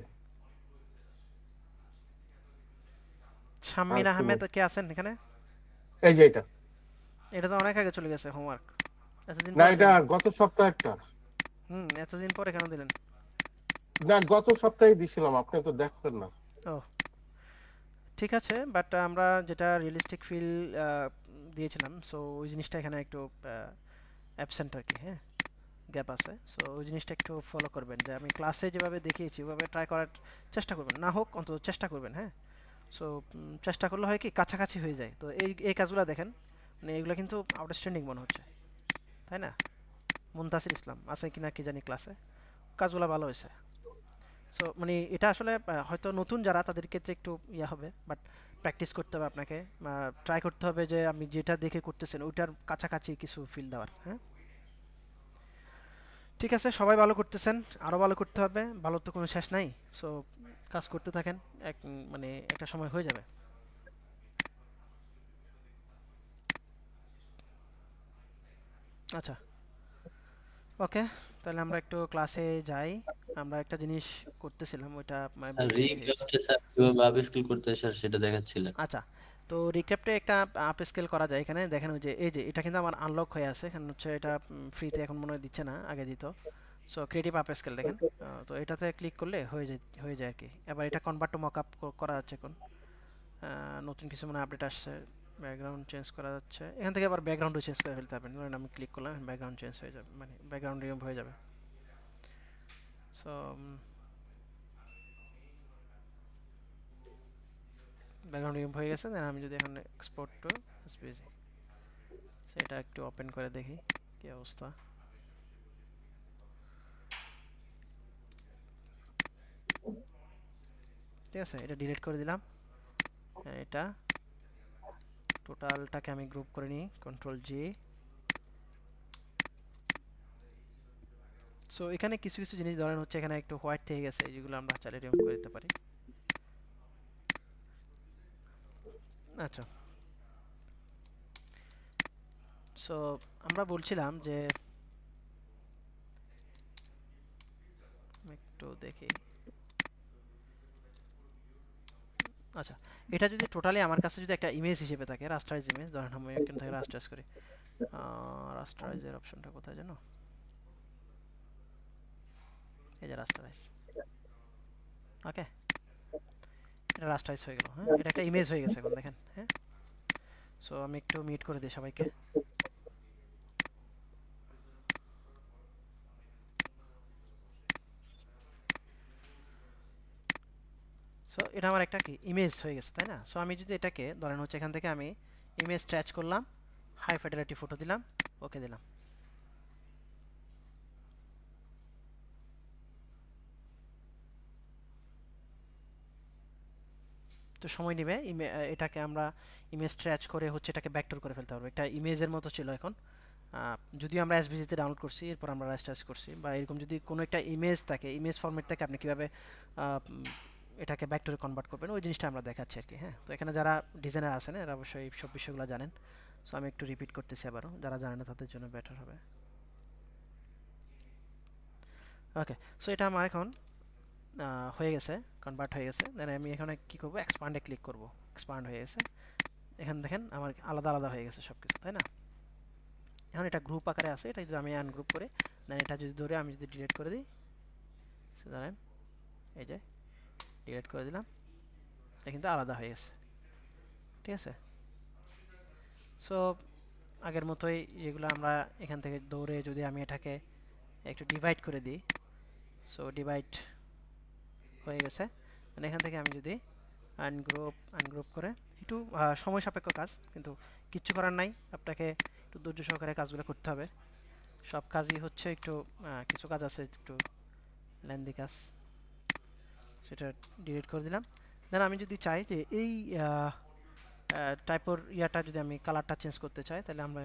শামিন আহমেদ কে আছেন এখানে? এই যে এটা তো অনেক আগে চলে গেছে হোমওয়ার্ক। এতদিন না, এটা গত সপ্তাহে একটা। এতদিন পরে কেন দিলেন? না, গত সপ্তাহে দিছিলাম, আপনি তো দেখছেন না। ও ঠিক আছে, বাট আমরা যেটা রিয়েলিস্টিক ফিল দিয়েছিলাম, সো ওই জিনিসটা এখানে একটু অ্যাবসেন্ট আর কি। হ্যাঁ, গ্যাপ আছে। সো ওই জিনিসটা একটু ফলো করবেন, যে আমি ক্লাসে যেভাবে দেখিয়েছি ওইভাবে ট্রাই করার চেষ্টা করবেন, না হোক অন্তত চেষ্টা করবেন। হ্যাঁ, সো চেষ্টা করলে হয় কি কাছাকাছি হয়ে যায়। তো এই কাজগুলো দেখেন, মানে এগুলো কিন্তু আউটস্ট্যান্ডিং মনে হচ্ছে, তাই না? মুনতাসির ইসলাম আছে কিনা কি জানি ক্লাসে, কাজগুলো ভালো হয়েছে। সো মানে এটা আসলে হয়তো নতুন যারা তাদের ক্ষেত্রে একটু হবে, বাট প্র্যাকটিস করতে হবে আপনাকে, ট্রাই করতে হবে যে আমি যেটা দেখে করতেছেন ওইটার কাছাকাছি কিছু ফিল দেওয়ার। হ্যাঁ, ঠিক আছে, সবাই ভালো করতেছেন, আরও ভালো করতে হবে, ভালো তো কোনো শেষ নাই। সো কাজ করতে থাকেন, মানে একটা সময় হয়ে যাবে। আচ্ছা ওকে, তাহলে আমরা একটু ক্লাসে যাই। আমরা একটা জিনিস করতেছিলাম, ওইটা স্যার ব্রেক হয়ে গেছে। রিক্রাফটে স্যার কিভাবে আপ স্কেল করতে হয় স্যার সেটা দেখাচ্ছিলেন। আচ্ছা, তো রিক্যাপটে একটা আপ স্কেল করা যায়। এখানে দেখেন ওই যে এই যে এটা কিন্তু আমার আনলক হয়ে আছে, এখানে হচ্ছে এটা ফ্রিতে এখন মনে হয় দিচ্ছে না, আগে দিত। সো ক্রিয়েটিভ আপ স্কেল দেখেন, তো এটাতে ক্লিক করলে হয়ে যায় আর কি। এবার এটা কনভার্ট টু মকআপ করা যাচ্ছে এখন, নতুন কিছু মানে আপডেট আসছে। ব্যাকগ্রাউন্ড চেঞ্জ করা যাচ্ছে, এখান থেকে আবার ব্যাকগ্রাউন্ডও চেঞ্জ করে ফেলতে পারবেন। ধরেন আমি ক্লিক করলাম, ব্যাকগ্রাউন্ড চেঞ্জ হয়ে যাবে, মানে ব্যাকগ্রাউন্ড রিমুভ হয়ে যাবে। সো ব্যাকগ্রাউন্ড রিমুভ হয়ে গেছে। দেন আমি যদি এখন এক্সপোর্ট টু এসপিজি, সেটা একটু ওপেন করে দেখি কি অবস্থা। ঠিক আছে, এটা ডিলিট করে দিলাম। এটা টোটালটাকে আমি গ্রুপ করে নিই, কন্ট্রোল জি। সো এখানে কিছু কিছু জিনিস ধরেন হচ্ছে এখানে একটু হোয়াইট থেকে গেছে, যেগুলো আমরা চাইলে রিমুভ করে দিতে পারি। আচ্ছা, সো আমরা বলছিলাম যে একটু দেখি। আচ্ছা, এটা যদি টোটালি আমার কাছে যদি একটা ইমেজ হিসেবে থাকে, রাস্টারাইজ ইমেজ, ধরেন আমি এখান থেকে রাস্টারাইজ করি। রাস্টারাইজের অপশনটা কোথায় জানো? এই যে রাস্টারাইজ। ওকে, এটা রাস্টারাইজ হয়ে গেল। হ্যাঁ, এটা একটা ইমেজ হয়ে গেছে এখন দেখেন। হ্যাঁ, সো আমি একটু মিট করে দিই সবাইকে। সো এটা আমার একটা কি ইমেজ হয়ে গেছে, তাই না? সো আমি যদি এটাকে ধরেন হচ্ছে এখান থেকে আমি ইমেজ স্ট্রেচ করলাম, হাই ফিডেলিটি ফটো দিলাম, ওকে দিলাম। তো সময় নেবে, এটাকে আমরা ইমেজ স্ট্রেচ করে হচ্ছে এটাকে ব্যাকটোর করে ফেলতে পারবো। এটা ইমেজের মতো ছিল এখন, যদিও আমরা এসভিজিতে ডাউনলোড করছি, এরপর আমরা রাস্টারাইজ করছি। বা এরকম যদি কোনো একটা ইমেজ থাকে, ইমেজ ফরম্যাট থাকে, আপনি কীভাবে এটাকে ব্যাকটোরে কনভার্ট করবেন, ওই জিনিসটা আমরা দেখাচ্ছি আর কি। হ্যাঁ, তো এখানে যারা ডিজাইনার আছেন এরা অবশ্যই এই সব বিষয়গুলো জানেন। সো আমি একটু রিপিট করতেছি আবারও, যারা জানে না তাদের জন্য বেটার হবে। ওকে, সো এটা আমার এখন হয়ে গেছে, কনভার্ট হয়ে গেছে। দেন আমি এখানে কী করবো, এক্সপান্ডে ক্লিক করব। এক্সপান্ড হয়ে গেছে, এখানে দেখেন আমার আলাদা আলাদা হয়ে গেছে সব কিছু, তাই না? এখন এটা গ্রুপ আকারে আছে, এটা যদি আমি আনগ্রুপ করে দেন, এটা যদি ধরে আমি যদি ডিলিট করে দিই, ধরেন এই যে ডিলিট করে দিলাম, এটা কিন্তু আলাদা হয়ে গেছে। ঠিক আছে, সো আগের মতোই যেগুলো আমরা এখান থেকে দৌড়ে যদি আমি এটাকে একটু ডিভাইড করে দিই, সো ডিভাইড হয়ে গেছে। মানে এখান থেকে আমি যদি আনগ্রুপ করে, একটু সময় সাপেক্ষ কাজ, কিন্তু কিচ্ছু করার নাই, আপনাকে একটু ধৈর্য সহকারে কাজগুলো করতে হবে। সব কাজই হচ্ছে একটু কিছু কাজ আছে একটু লেন্দি কাজ, সেটা ডিলিট করে দিলাম। দেন আমি যদি চাই যে এই টাইপের ইয়াটা যদি আমি কালারটা চেঞ্জ করতে চাই, তাহলে আমরা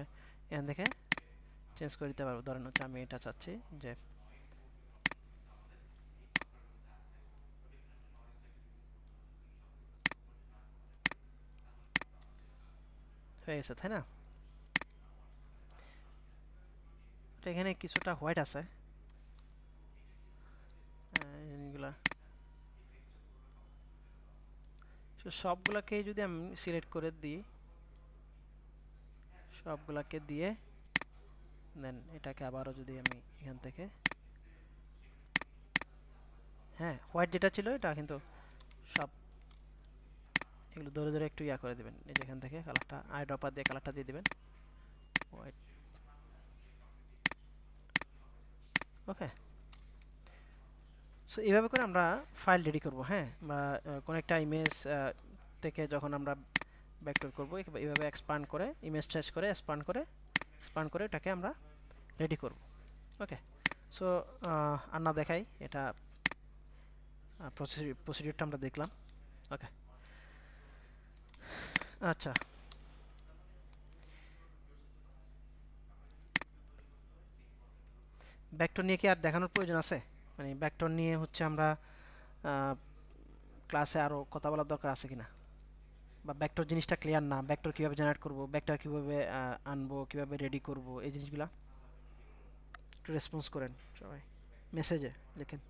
এখান থেকে চেঞ্জ করে দিতে পারবো। ধরেন হচ্ছে আমি এটা চাচ্ছি যে হয়ে গেছে, তাই না? এখানে কিছুটা হোয়াইট আছে, এগুলা সবগুলাকে যদি আমি সিলেক্ট করে দিই, সবগুলাকে দিয়ে দেন এটাকে আবারও যদি আমি এখান থেকে, হ্যাঁ হোয়াইট যেটা ছিল এটা কিন্তু সব এগুলো ধরে ধরে একটু ইয়া করে দেবেন। এই যে এখান থেকে কালারটা আই ড্রপার দিয়ে কালারটা দিয়ে দেবেন হোয়াইট। ওকে, সো এইভাবে করে আমরা ফাইল রেডি করব। হ্যাঁ, বা কোনো একটা ইমেজ থেকে যখন আমরা ভেক্টর করব, এইভাবে এক্সপান্ড করে ইমেজ স্ট্রেচ করে এক্সপান্ড করে এটাকে আমরা রেডি করব। ওকে, সো আর না দেখাই, এটা প্রসিডিউরটা আমরা দেখলাম। ওকে, আচ্ছা, ভেক্টর নিয়ে কি আর দেখানোর প্রয়োজন আছে? মানে ভেক্টর নিয়ে হচ্ছে আমরা ক্লাসে আরও কথা বলার দরকার আছে কিনা, বা ভেক্টর জিনিসটা ক্লিয়ার না, ভেক্টর কীভাবে জেনারেট করব, ভেক্টর কীভাবে আনবো, কীভাবে রেডি করব, এই জিনিসগুলা একটু রেসপন্স করেন সবাই, মেসেজে লিখেন।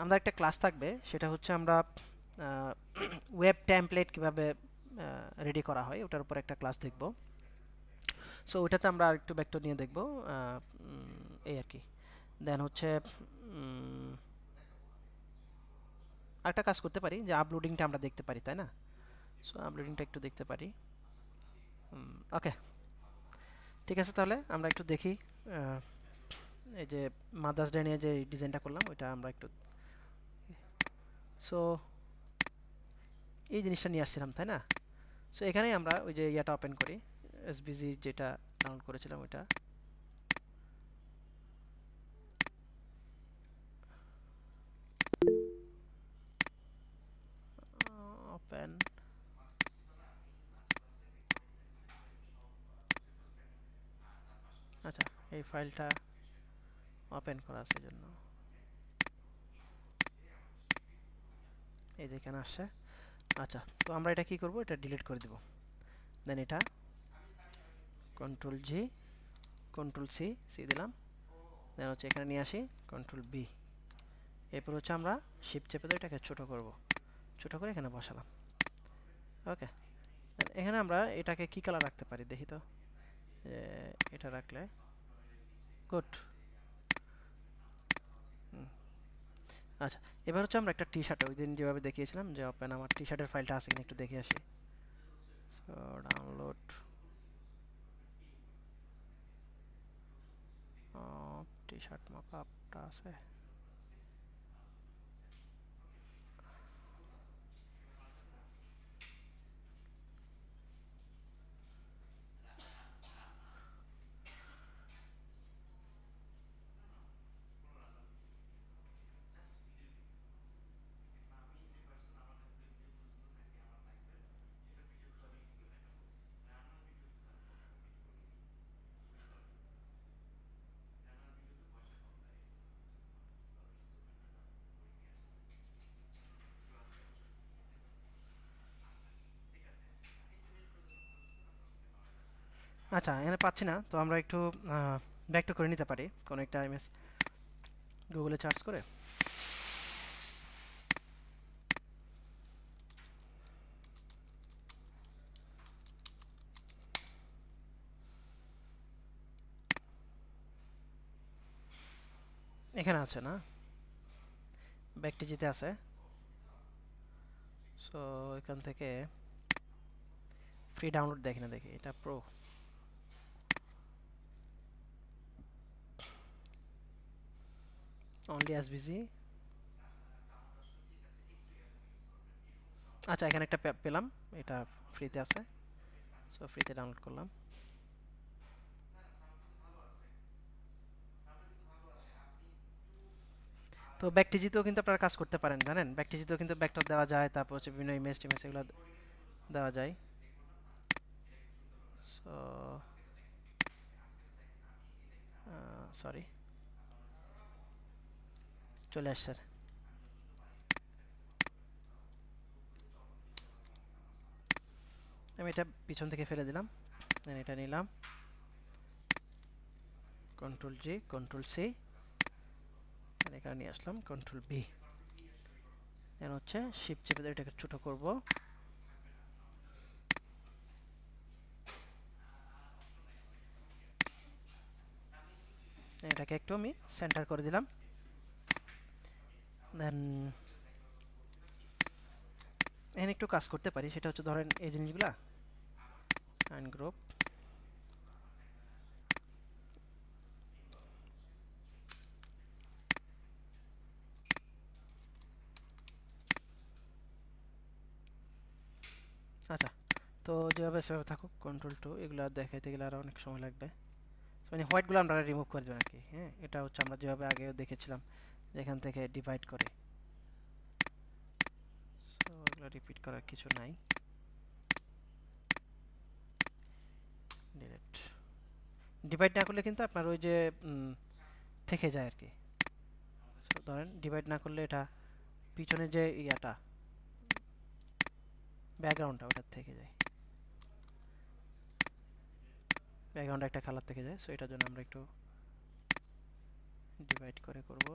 আমাদের একটা ক্লাস থাকবে, সেটা হচ্ছে আমরা ওয়েব টেমপ্লেট কিভাবে রেডি করা হয় ওটার উপর একটা ক্লাস দেখব। সো ওটাতে আমরা আরেকটু ভেক্টর নিয়ে দেখব, এই আর কি। দেন হচ্ছে একটা কাজ করতে পারি যে আপলোডিংটা আমরা দেখতে পারি, তাই না? সো আপলোডিংটা একটু দেখতে পারি। ওকে, ঠিক আছে, তাহলে আমরা একটু দেখি। এই যে মাদার্স ডে নিয়ে যে ডিজাইনটা করলাম ওইটা আমরা একটু, সো এই জিনিসটা নিয়ে আসছিলাম, তাই না? সো এখানেই আমরা ওই যে ইয়াটা ওপেন করি, এসবিজি যেটা ডাউনলোড করেছিলাম ওইটা। ওপেন, আচ্ছা এই ফাইলটা ওপেন করা আছে জন্য এই যে এখানে আসছে। আচ্ছা, তো আমরা এটা কি করব, এটা ডিলিট করে দেব। দেন এটা control G, control C, C দিলাম। দেন হচ্ছে এখানে নিয়ে আসি কন্ট্রোল বি। এরপর হচ্ছে আমরা শিফট চেপে ধরে এটাকে ছোট করব, ছোট করে এখানে বসালাম। ওকে, এখানে আমরা এটাকে কি কালার রাখতে পারি দেখি তো। এটা রাখলে গুড। আচ্ছা, এবার হচ্ছে আমরা একটা টি শার্ট ওই দিন যেভাবে দেখিয়েছিলাম যে ওপেন, আমার টি শার্টের ফাইলটা আছে কিনা একটু দেখে আসি। সো ডাউনলোড টি শার্ট মকআপটা আছে। আচ্ছা, এখানে পাচ্ছি না, তো আমরা একটু ব্যাক টু করে নিতে পারি কোনো একটা ইমেজ গুগলে সার্চ করে। এখানে আছে না, ব্যাকটিজিতে আছে। সো এখান থেকে ফ্রি ডাউনলোড দেখি না, দেখি এটা প্রো। Only SBG. আচ্ছা, এখানে একটা পেলাম, এটা ফ্রিতে আছে। সো ফ্রিতে ডাউনলোড করলাম। তো ব্যাকটিজিতেও কিন্তু আপনারা কাজ করতে পারেন, জানেন? ব্যাকটিজিতেও কিন্তু ভেক্টর দেওয়া যায়, তারপর হচ্ছে বিভিন্ন ইমেজ টিমেজ এগুলো দেওয়া যায়। সো সরি, চলে আসছে। আমি এটা পিছন থেকে ফেলে দিলাম, এটা নিলাম, কন্ট্রোল জি, কন্ট্রোল সি, এখানে নিয়ে আসলাম কন্ট্রোল বি। এখন হচ্ছে শিফট চেপে ধরে এটাকে ছোট করব। এটাকে একটু আমি সেন্টার করে দিলাম। দেন এখানে একটু কাজ করতে পারি, সেটা হচ্ছে ধরেন এই জিনিসগুলা আনগ্রুপ, আচ্ছা তো যেভাবে সেভাবে থাকুক। কন্ট্রোল টু, এগুলো দেখাইতে গেলে আরো অনেক সময় লাগবে, মানে হোয়াইটগুলো আমরা রিমুভ করে দেবেন আর কি। হ্যাঁ, এটা হচ্ছে আমরা যেভাবে আগে দেখেছিলাম এখান থেকে ডিভাইড করে। সো এগুলো রিপিট করার কিছু নাই, ডিলিট। ডিভাইড না করলে কিন্তু আপনার ওই যে থেকে যায় আর কি। সো ধরেন ডিভাইড না করলে এটা পিছনে যে ইয়াটা ব্যাকগ্রাউন্ডটা ওটার থেকে যায়, ব্যাকগ্রাউন্ড একটা কালার থেকে যায়। সো এটার জন্য আমরা একটু ডিভাইড করে করব।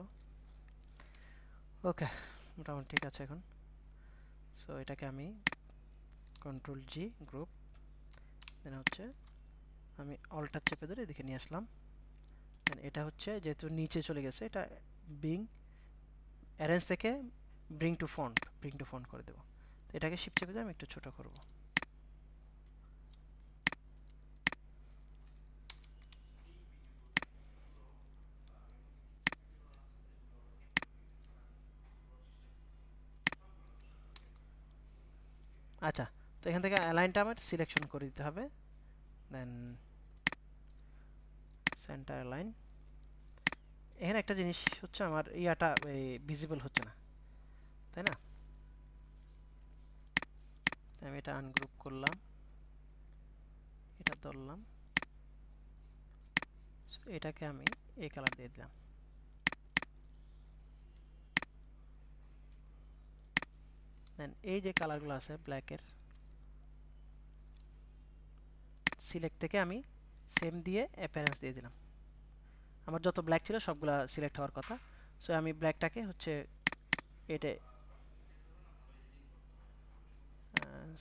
ওকে, মোটামুটি ঠিক আছে এখন। সো এটাকে আমি কন্ট্রোল জি গ্রুপ, দেন হচ্ছে আমি অল্টার চেপে ধরে এদিকে নিয়ে আসলাম। দেন এটা হচ্ছে যেহেতু নিচে চলে গেছে, এটা বিং অ্যারেঞ্জ থেকে ব্রিং টু ফন্ট করে দেবো। তো এটাকে শিফট চেপে দিয়ে আমি একটু ছোট করব। আচ্ছা, তো এখান থেকে অ্যালাইনটা আমার সিলেকশন করে দিতে হবে। দেন সেন্টার অ্যালাইন। এখানে একটা জিনিস হচ্ছে আমার ইয়াটা ভিজিবল হচ্ছে না, তাই না? আমি এটা আনগ্রুপ করলাম, এটা ধরলাম, এটাকে আমি এই কালার দিয়ে দিলাম। দেন এই যে কালারগুলো আছে ব্ল্যাকের, সিলেক্ট থেকে আমি সেম দিয়ে অ্যাপিয়ারেন্স দিয়ে দিলাম। আমার যত ব্ল্যাক ছিল সবগুলা সিলেক্ট হওয়ার কথা। সো আমি ব্ল্যাকটাকে হচ্ছে এটা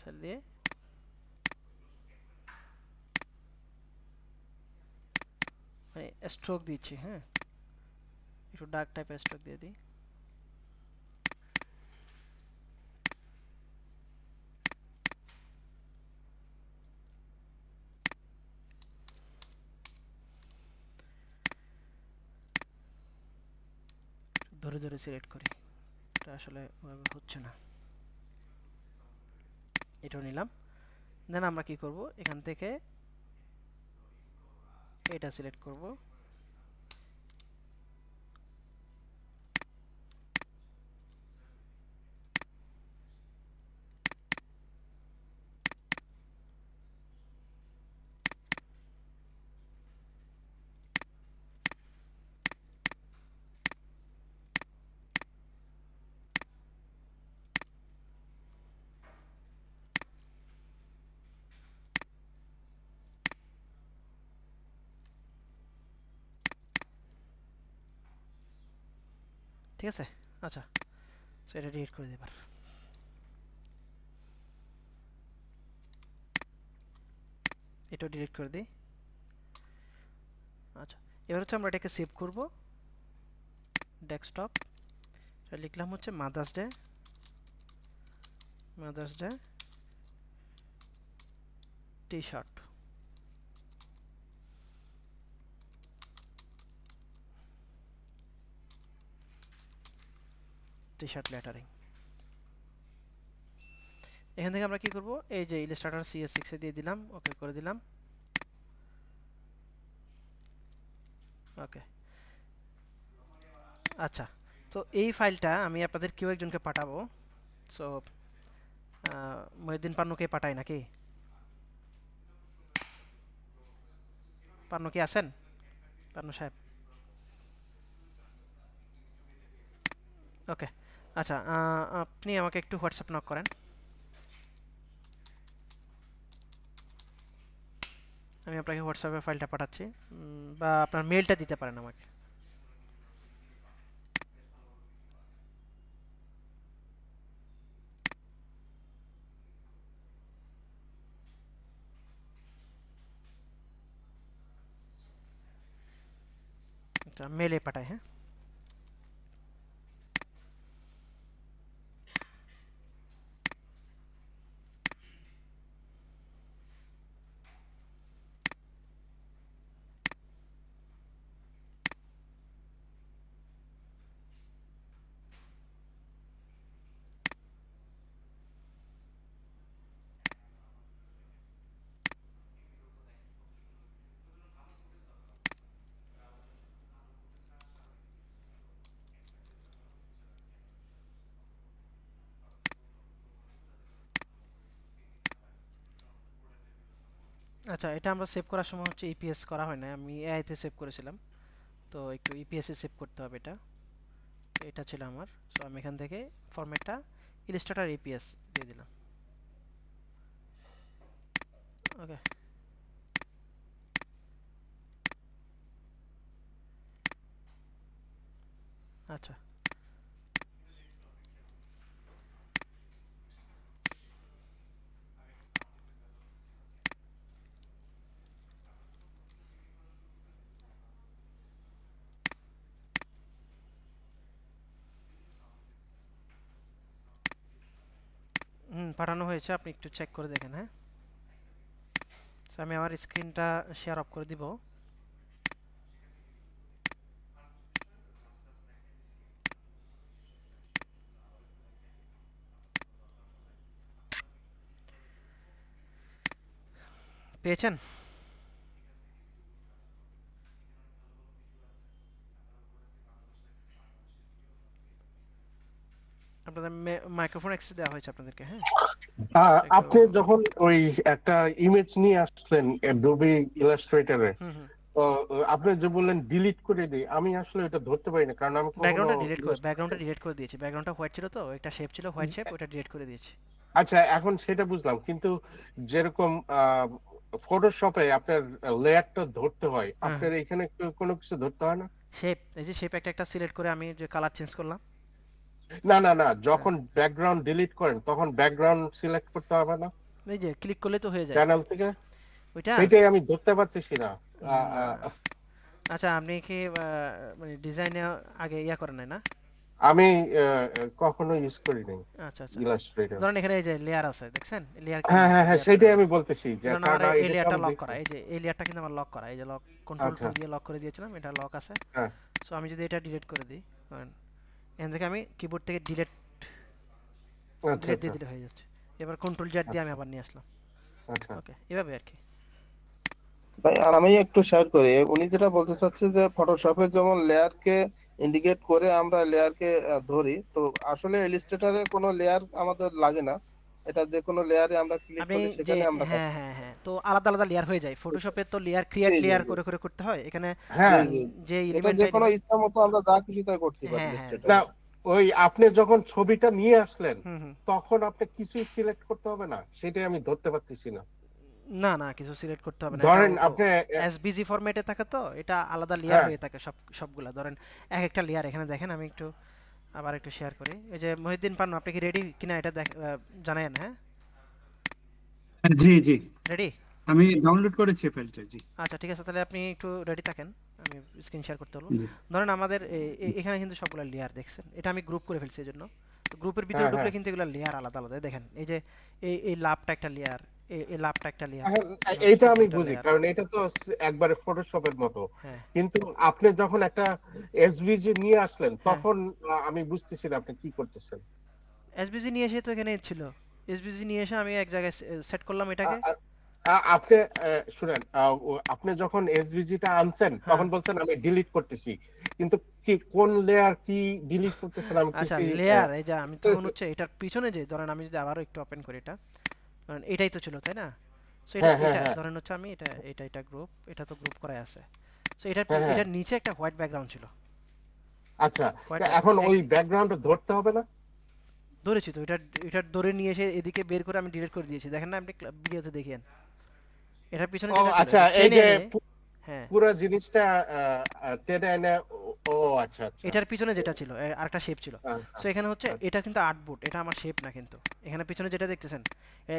সেল দিয়ে মানে স্ট্রোক দিচ্ছি। হ্যাঁ, একটু ডার্ক টাইপের স্ট্রোক দিয়ে দিই। ধরে ধরে সিলেক্ট করি, এটা আসলে ওভাবে হচ্ছে না। এটাও নিলাম। দেন আমরা কি করব, এখান থেকে এটা সিলেক্ট করব, ঠিক আছে? আচ্ছা, সো এটা ডিলিট করে দিই এবার। এটাও ডিলিট করে দিই। আচ্ছা, এবার হচ্ছে আমরা এটাকে সেভ করব ডেস্কটপ। এটা লিখলাম হচ্ছে mother's day T shirt. T shirt lettering. এখান থেকে আমরা কি করব, এই যে ইলাস্ট্রেটর CS6 এ দিয়ে দিলাম, ওকে করে দিলাম। ওকে, আচ্ছা, তো এই ফাইলটা আমি আপনাদের কেউ একজনকে পাঠাবো। সো মহিউদ্দিন পান্নুকে পাঠাই নাকি? পান্নু কি আছেন? পান্নু সাহেব, ওকে। আচ্ছা, আপনি আমাকে একটু হোয়াটসঅ্যাপ নক করেন, আমি আপনাকে হোয়াটসঅ্যাপে ফাইলটা পাঠাচ্ছি, বা আপনার মেলটা দিতে পারেন আমাকে। আচ্ছা, মেলে পাঠাই। হ্যাঁ, আচ্ছা, এটা আমরা সেভ করার সময় হচ্ছে ইপিএস করা হয় না, আমি এআইতে সেভ করেছিলাম, তো একটু ইপিএস এ সেভ করতে হবে। এটা ছিল আমার। সো আমি এখান থেকে ফরম্যাটটা ইলাস্ট্রেটর ইপিএস দিয়ে দিলাম। ওকে আচ্ছা পাঠানো হয়েছে, আপনি একটু চেক করে দেখেন। হ্যাঁ, আমি আমার স্ক্রিনটা শেয়ার অফ করে দিব। পেয়েছেন? আপনাদের মাইক্রোফোন অ্যাক্সেস দেওয়া হয়েছে আপনাদেরকে। হ্যাঁ, আপনি যখন ওই একটা ইমেজ নিয়ে আসলেন অ্যাডোবি ইলাস্ট্রেটরে, তো আপনি যে বললেন ডিলিট করে দিই, আমি আসলে এটা ধরতে পারি না, কারণ আমি ব্যাকগ্রাউন্ডটা ডিলিট করে দিয়েছি। ব্যাকগ্রাউন্ডটা হোয়াইট ছিল, তো একটা শেপ ছিল হোয়াইট শেপ, ওটা ডিলিট করে দিয়েছি। আচ্ছা, এখন সেটা বুঝলাম, কিন্তু যেরকম ফটোশপে আপনার লেয়ারটা ধরতে হয়, আপনার এখানে কোনো কিছু ধরতে হয় না? শেপ, এই যে শেপ একটা সিলেক্ট করে আমি যে কালার চেঞ্জ করলাম। না না না, যখন ব্যাকগ্রাউন্ড ডিলিট করেন তখন ব্যাকগ্রাউন্ড সিলেক্ট করতে হবে না? এই যে ক্লিক করলে তো হয়ে যায় প্যানেল থেকে। ওইটা সেটাই আমি ধরতে পারতেছি না। আচ্ছা, আপনি কি মানে ডিজাইনে আগে ইয়া করেন না? আমি কখনো ইউজ করি নাই। আচ্ছা আচ্ছা, ইলাস্ট্রেটর। ধরেন এখানে এই যে লেয়ার আছে, দেখছেন লেয়ার? হ্যাঁ হ্যাঁ হ্যাঁ, সেটাই আমি বলতেছি যে কারণ এই লেয়ারটা লক করা, এই যে এই লেয়ারটা কিন্তু আমার লক করা, এই যে লক কন্ট্রোল টুল দিয়ে লক করে দিয়েছিলাম, এটা লক আছে। হ্যাঁ, সো আমি যদি এটা ডিলিট করে দিই, ধরেন এখান থেকে আমি কিবোর্ড থেকে ডিলিট দিয়ে দিলে হয়ে যাচ্ছে। এবার কন্ট্রোল জেড দিয়ে আমি আবার নিয়ে আসলাম। আচ্ছা, ওকে, এভাবে আর কি। ভাই আমি একটু শেয়ার করি, উনি যেটা বলতে চাচ্ছে যে ফটোশপে যেমন লেয়ারকে ইন্ডিকেট করে আমরা লেয়ারকে ধরি, তো আসলে ইলাস্ট্রেটরে কোনো লেয়ার আমাদের লাগে না, এটা যে কোনো লেয়ারে আমরা ক্লিক করি সেখানে আমরা। হ্যাঁ হ্যাঁ হ্যাঁ, তো আলাদা আলাদা লেয়ার হয়ে যায়। ফটোশপে তো লেয়ার ক্রিয়েট লেয়ার করে করে করতে হয়, এখানে যে এলিমেন্ট যে কোনো ইচ্ছা মতো আমরা যা খুশি তাই করতে পারি ইলাস্ট্রেটরে। না, ওই আপনি যখন ছবিটা নিয়ে আসলেন তখন আপনি কিছুই সিলেক্ট করতে হবে না, সেটাই আমি ধরতে পারতেছি না। না না, কিছু সিলেক্ট করতে হবে না। ধরেন আপনি এসবিজি ফরম্যাটে থাকে, তো এটা আলাদা লেয়ার হয়ে থাকে সবগুলা। ধরেন এক একটা লেয়ার এখানে দেখেন, আমি একটু আবার একটু শেয়ার করি। এই যে মহিউদ্দিন পান্নু, আপনি কি রেডি কিনা এটা জানায়েন? হ্যাঁ জি জি রেডি, আমি ডাউনলোড করেছি ফাইলটা। জি আচ্ছা ঠিক আছে, তাহলে আপনি একটু রেডি থাকেন, আমি স্ক্রিন শেয়ার করতে হলো। ধরেন আমাদের এখানে কিন্তু সবগুলা লেয়ার দেখছেন, এটা আমি গ্রুপ করে ফেলছি, এজন্য গ্রুপের ভিতরে ঢুকলে কিন্তু এগুলা লেয়ার আলাদা আলাদা। দেখেন এই যে এই লাভটা একটা লেয়ার, এই লাভটা একটা লেয়ার। এইটা আমি বুঝি, কারণ এটা তো একবারে ফটোশপের মতো। কিন্তু আপনি যখন একটা এসভিজি নিয়ে আসলেন তখন আমি বুঝতেছি না আপনি কি করতেছেন। এসভিজি নিয়ে এসে তো এখানে ছিল, এসভিজি নিয়ে এসে আমি এক জায়গায় সেট করলাম এটাকে। আপনি শুনেন, আপনি যখন এসভিজিটা আনছেন তখন বলছেন আমি ডিলিট করতেছি, কিন্তু কি কোন লেয়ার কি ডিলিট করতেছেন আমি আচ্ছা লেয়ার, এই যে আমি তখন হচ্ছে এটার পিছনে যে, ধরেন আমি যদি আবারও একটু ওপেন করি, এটা ধরেন এটাই তো ছিল, তাই না? সো এটা ধরেন হচ্ছে আমি এটা গ্রুপ, এটা তো গ্রুপ করাই আছে। সো এটার নিচে একটা হোয়াইট ব্যাকগ্রাউন্ড ছিল। আচ্ছা, এখন ওই ব্যাকগ্রাউন্ডটা ধরতে হবে না? ধরেছি তো, এটা ধরে নিয়ে এসে এদিকে বের করে আমি ডিলিট করে দিয়েছি। দেখেন না, আপনি ভিডিওতে দেখেন এটার পিছনে যেটা ছিল। আচ্ছা, এই যে পুরো জিনিসটা টেনে এনে, ও আচ্ছা আচ্ছা, এটার পিছনে যেটা ছিল আরেকটা শেপ ছিল। সো এখানে হচ্ছে এটা কিন্তু আর্টবোর্ড, এটা আমার শেপ না কিন্তু। এখানে পিছনে যেটা দেখতেছেন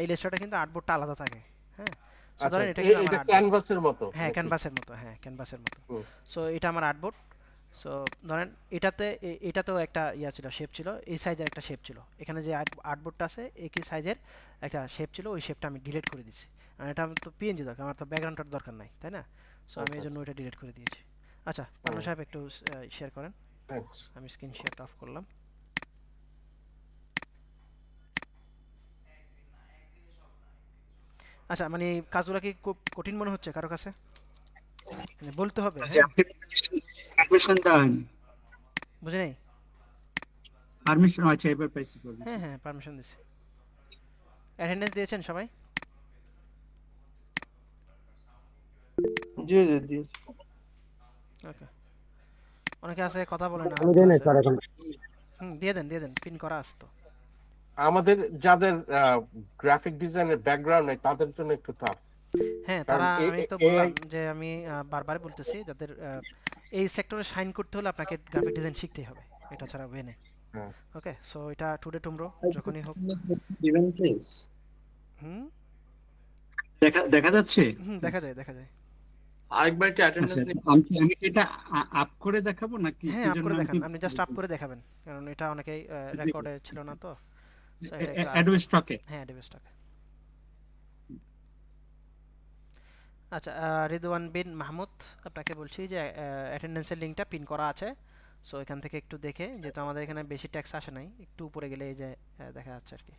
ইলাস্ট্রেটরটা কিন্তু আর্টবোর্ডটা আলাদা থাকে। হ্যাঁ, সো ধরেন এটা কিন্তু আমার ক্যানভাসের মতো। হ্যাঁ ক্যানভাসের মতো, হ্যাঁ ক্যানভাসের মতো। সো এটা আমার আর্টবোর্ড। সো ধরেন এটাতেও একটা ইয়া ছিল, শেপ ছিল, এই সাইজের একটা শেপ ছিল। এখানে যে আর্টবোর্ডটা আছে একই সাইজের একটা শেপ ছিল, ওই শেপটা আমি ডিলিট করে দিয়েছি। আর এটা তো পিএনজি দরকার, আমার তো ব্যাকগ্রাউন্ডটার দরকার নাই, তাই না? সো আমি এজন্য ওইটা ডিলিট করে দিয়েছি। আচ্ছা পান্নু সাহেব একটু শেয়ার করেন, আমি স্ক্রিন শেয়ারটা অফ করলাম। আচ্ছা, মানে কাজগুলো কি খুব কঠিন মনে হচ্ছে কারো কাছে? মানে বলতে হবে? পারমিশন দেওয়া হয়নি, বুঝে নাই? পারমিশন আছে, এবার পাইছি। হ্যাঁ হ্যাঁ পারমিশন দিছি। অ্যাটেন্ডেন্স দিয়েছেন সবাই? জি জি দিয়েছি। ওকে, অনেকে আছে কথা বলে না। দিয়ে দেন, পিন করা আছে তো। আমাদের যাদের গ্রাফিক ডিজাইনের ব্যাকগ্রাউন্ড নেই তাদের জন্য একটু টাফ। হ্যাঁ, কারণ তারা এই আমি তো এআই বললাম যে আমি বারবার বলতেছি যাদের এই সেক্টরে শাইন করতে হলে আপনাকে গ্রাফিক ডিজাইন শিখতেই হবে, এটা ছাড়া ওয়ে নেই। ওকে, সো এটা টুডে টুমরো যখনই হোক। দিবেন প্লিজ। হুম দেখা যাচ্ছে? দেখা যায়, দেখা যায়। আরেকবার কি আচ্ছা, অ্যাটেন্ডেন্স নিয়ে আমি আমি কি এটা আপ করে দেখাবো নাকি হ্যাঁ, কি আপ জন্য করে আমি দেখান, কি আপনি জাস্ট আপ করে দেখাবেন, কারণ এটা অনেকেই রেকর্ডে ছিল না তো, সো এটা একটু অ্যাডোব স্টকে? হ্যাঁ, অ্যাডোব স্টকে। আচ্ছা, রিদওয়ান বিন মাহমুদ, আপনাকে বলছি যে অ্যাটেন্ডেন্সের লিঙ্কটা পিন করা আছে, সো এখান থেকে একটু দেখে, যেহেতু আমাদের এখানে বেশি ট্যাক্স আসে নাই, একটু উপরে গেলে এই যে দেখা যাচ্ছে আর কি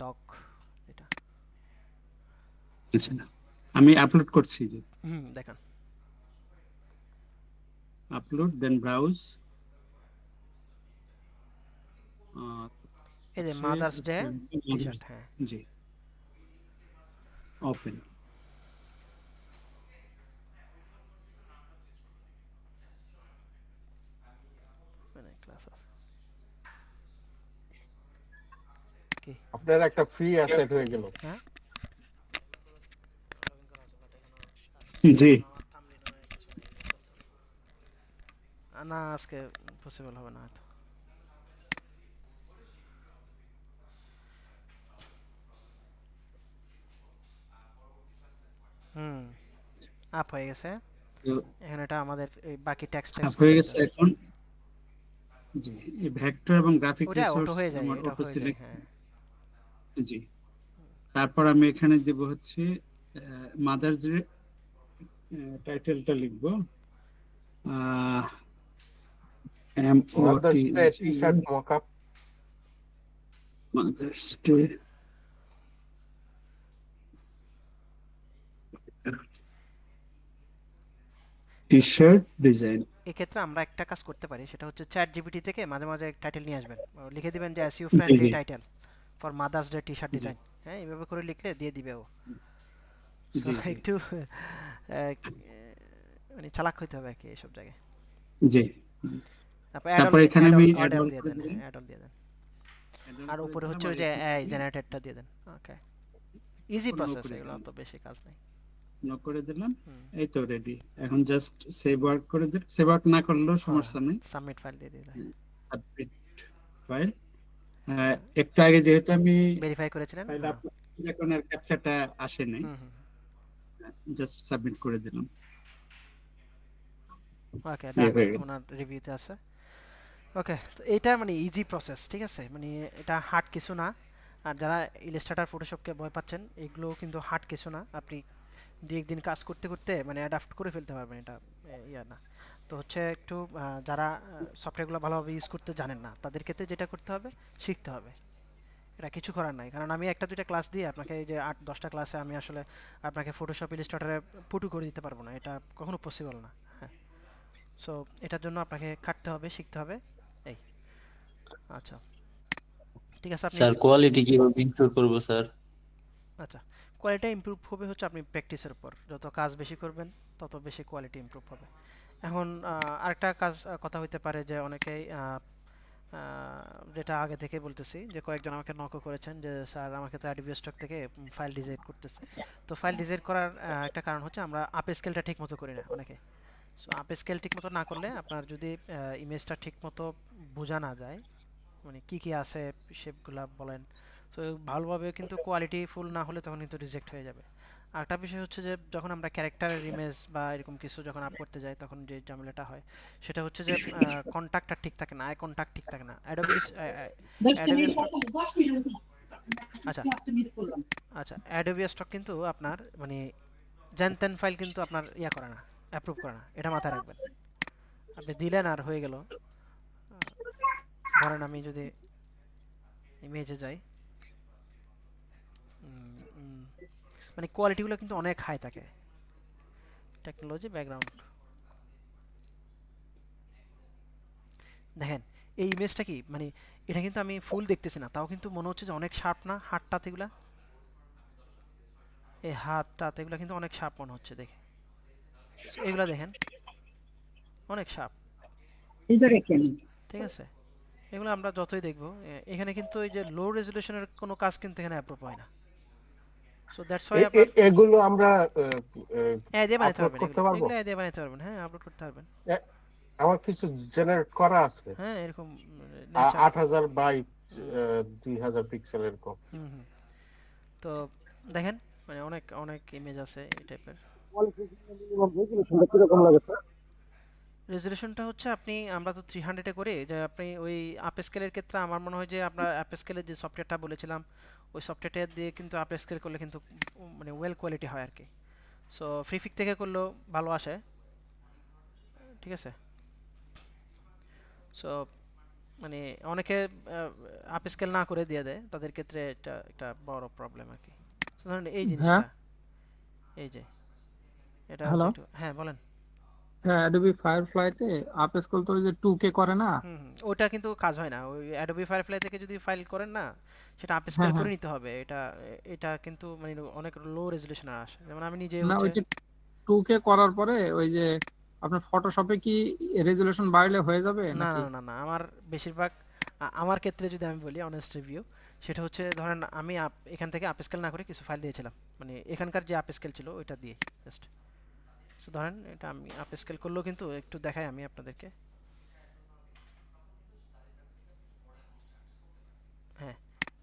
ডক এটা। আচ্ছা, আমি আপলোড করছি যে দেখান। আপলোড, দেন ব্রাউজ। এই যে মাদার্স ডে টি-শার্ট, হ্যাঁ জি, ওপেন। মানে ক্লাস আছে কি আপনার একটা ফ্রি অ্যাসেট হয়ে গেল। হ্যাঁ জি, না আজকে পসিবল হবে না হয়তো। আপ হয়ে গেছে এখন, এটা আমাদের এই বাকি টেক্সট আপ হয়ে গেছে এখন। জি, এই ভেক্টর এবং গ্রাফিক ওটা রিসোর্স অটো হয়ে যায়, আমার এটা অটো হয়ে যায়, সিলেক্ট। হ্যাঁ। জি, তারপর আমি এখানে দেব হচ্ছে মাদার্স ডে, টাইটেলটা লিখব mother's day T-shirt mockup. Mother's day T-shirt design. এক্ষেত্রে আমরা একটা কাজ করতে পারি, সেটা হচ্ছে চ্যাট জিপিটি থেকে মাঝে মাঝে টাইটেল নিয়ে আসবেন, লিখে দিবেন যে SEO friendly title for mother's day T-shirt design, হ্যাঁ এইভাবে করে লিখলে দিয়ে দিবে ও। সো একটু মানে চালাক হইতে হবে আর কি এইসব জায়গায়। জি, তারপর এখানে আমি অ্যাড অন দিয়ে দেন, অ্যাড অন দিয়ে দেন, আর উপরে হচ্ছে ওই যে এই জেনারেটরটা দিয়ে দেন। ওকে, ইজি প্রসেস, এগুলো তো বেশি কাজ নাই। নো করে দিলাম, এই তো রেডি। এখন জাস্ট সেভ ওয়ার্ক করে দিন, সেভ ওয়ার্ক না করলেও সমস্যা নেই, সাবমিট ফাইল দিয়ে দিলে। Submit file. একটু আগে যেহেতু আমি ভেরিফাই করেছিলেন, ফাইল আপলোড এখন আর ক্যাপচারটা আসে নাই, জাস্ট সাবমিট করে দিলাম। ওকে, ওনার রিভিউতে আছে। ওকে, তো এটা মানে ইজি প্রসেস, ঠিক আছে, মানে এটা হার্ড কিছু না। আর যারা ইলাস্ট্রেটর ফটোশপকে ভয় পাচ্ছেন, এগুলো কিন্তু হার্ড কিছু না, আপনি দুই একদিন কাজ করতে করতে মানে অ্যাডাপ্ট করে ফেলতে পারবেন, এটা ইয়া না। তো হচ্ছে একটু যারা সফটওয়্যারগুলো ভালোভাবে ইউজ করতে জানেন না, তাদের ক্ষেত্রে যেটা করতে হবে, শিখতে হবে, এটা কিছু করার নাই। কারণ আমি একটা দুইটা ক্লাস দিয়ে আপনাকে, এই যে 8-10টা ক্লাসে আমি আসলে আপনাকে ফটোশপ ইলাস্ট্রেটরে পটু করে দিতে পারবো না, এটা কখনো পসিবল না। হ্যাঁ, সো এটার জন্য আপনাকে খাটতে হবে, শিখতে হবে, এই। আচ্ছা, ঠিক আছে। আপনি স্যার কোয়ালিটি কিভাবে ইমপ্রুভ করব স্যার? আচ্ছা, কোয়ালিটি ইমপ্রুভ হবে হচ্ছে আপনি প্র্যাকটিসের উপর, যত কাজ বেশি করবেন তত বেশি কোয়ালিটি ইমপ্রুভ হবে। এখন আরেকটা কাজ কথা হইতে পারে যে অনেকেই যেটা আগে থেকে বলতেছি, যে কয়েকজন আমাকে নকও করেছেন যে স্যার আমাকে তো অ্যাডোবি স্টক থেকে ফাইল ডিজাইন করতেছে। তো ফাইল ডিজাইন করার একটা কারণ হচ্ছে আমরা আপ স্কেলটা ঠিক মতো করি না অনেকে। সো আপ স্কেল ঠিক মতো না করলে আপনার যদি ইমেজটা ঠিক মতো বোঝা না যায়, মানে কি কি আছে শেপগুলা বলেন, সো ভালোভাবে কিন্তু কোয়ালিটি ফুল না হলে তখন কিন্তু রিজেক্ট হয়ে যাবে। আরেকটা বিষয় হচ্ছে যে যখন আমরা ক্যারেক্টারের ইমেজ বা এরকম কিছু যখন আপ করতে যাই, তখন যে ঝামেলাটা হয় সেটা হচ্ছে যে কন্টাক্টটা ঠিক থাকে না, আই কন্টাক্ট ঠিক থাকে না। অ্যাডোবি আচ্ছা আচ্ছা অ্যাডোবি স্টক কিন্তু আপনার মানে জেনতেন ফাইল কিন্তু আপনার ইয়া করে না, অ্যাপ্রুভ করে না, এটা মাথায় রাখবেন। আপনি দিলেন আর হয়ে গেল। ধরেন আমি যদি ইমেজে যাই, মানে কোয়ালিটিগুলো কিন্তু অনেক হাই থাকে। টেকনোলজি ব্যাকগ্রাউন্ড দেখেন, এই ইমেজটা কি মানে এটা কিন্তু আমি ফুল দেখতেছি না, তাও কিন্তু মনে হচ্ছে যে অনেক শার্প না, হাতটাতে এগুলা, এই হাতটাতে এগুলা কিন্তু অনেক শার্প মনে হচ্ছে দেখে। এগুলা দেখেন অনেক শার্প, ঠিক আছে। এগুলো আমরা যতই দেখবো, এখানে কিন্তু এই যে লো রেজুলেশনের কোনো কাজ কিন্তু এখানে অ্যাপ্রুভ হয় না। সো দ্যাটস ওয়াই আপনার এগুলো আমরা দিয়ে বানাতে আপলোড পারবেন, করতে পারবো? এগুলো দিয়ে বানাতে পারবেন, হ্যাঁ আপলোড করতে পারবেন। আমার কিছু জেনারেট করা আছে, হ্যাঁ এরকম 8000 বাই 2000 পিক্সেল এরকম। তো দেখেন মানে অনেক অনেক ইমেজ আছে এই টাইপের। রেজোলিউশনটা হচ্ছে আপনি আমরা তো 300 এ করি, যে আপনি ওই আপ স্কেলের ক্ষেত্রে আমার মনে হয় যে আমরা আপ স্কেলের যে সফটওয়্যারটা বলেছিলাম ওই সফটওয়্যারটা দিয়ে কিন্তু আপ স্কেল করলে কিন্তু মানে ওয়েল কোয়ালিটি হয় আর কি। সো ফ্রিফিক থেকে করলেও ভালো আসে, ঠিক আছে। সো মানে অনেকে আপ স্কেল না করে দিয়ে দেয়, তাদের ক্ষেত্রে এটা একটা বড় প্রবলেম আর কি। সো ধরেন এই জিনিসটা, এই যে এটা হচ্ছে একটু, হ্যাঁ বলেন। হ্যাঁ অ্যাডোবি ফায়ারফ্লাইতে আপ স্কেল তো ওই যে 2K করে না, ওটা কিন্তু কাজ হয় না। ওই অ্যাডোবি ফায়ারফ্লাই থেকে যদি ফাইল করেন না, সেটা আপ স্কেল করে নিতে হবে। এটা কিন্তু মানে অনেক লো রেজোলিউশন আসে। যেমন আমি নিজে না ওই যে 2K করার পরে ওই যে আপনার ফটোশপে কি রেজোলিউশন বাড়লে হয়ে যাবে না নাকি? না না না, আমার বেশিরভাগ আমার ক্ষেত্রে যদি আমি বলি অনেস্ট রিভিউ, সেটা হচ্ছে ধরেন আমি এখান থেকে আপ স্কেল না করে কিছু ফাইল দিয়েছিলাম, মানে এখানকার যে আপ স্কেল ছিল ওইটা দিয়ে জাস্ট। সো ধরেন এটা আমি আপ স্কেল করলেও কিন্তু একটু দেখাই আমি আপনাদেরকে। হ্যাঁ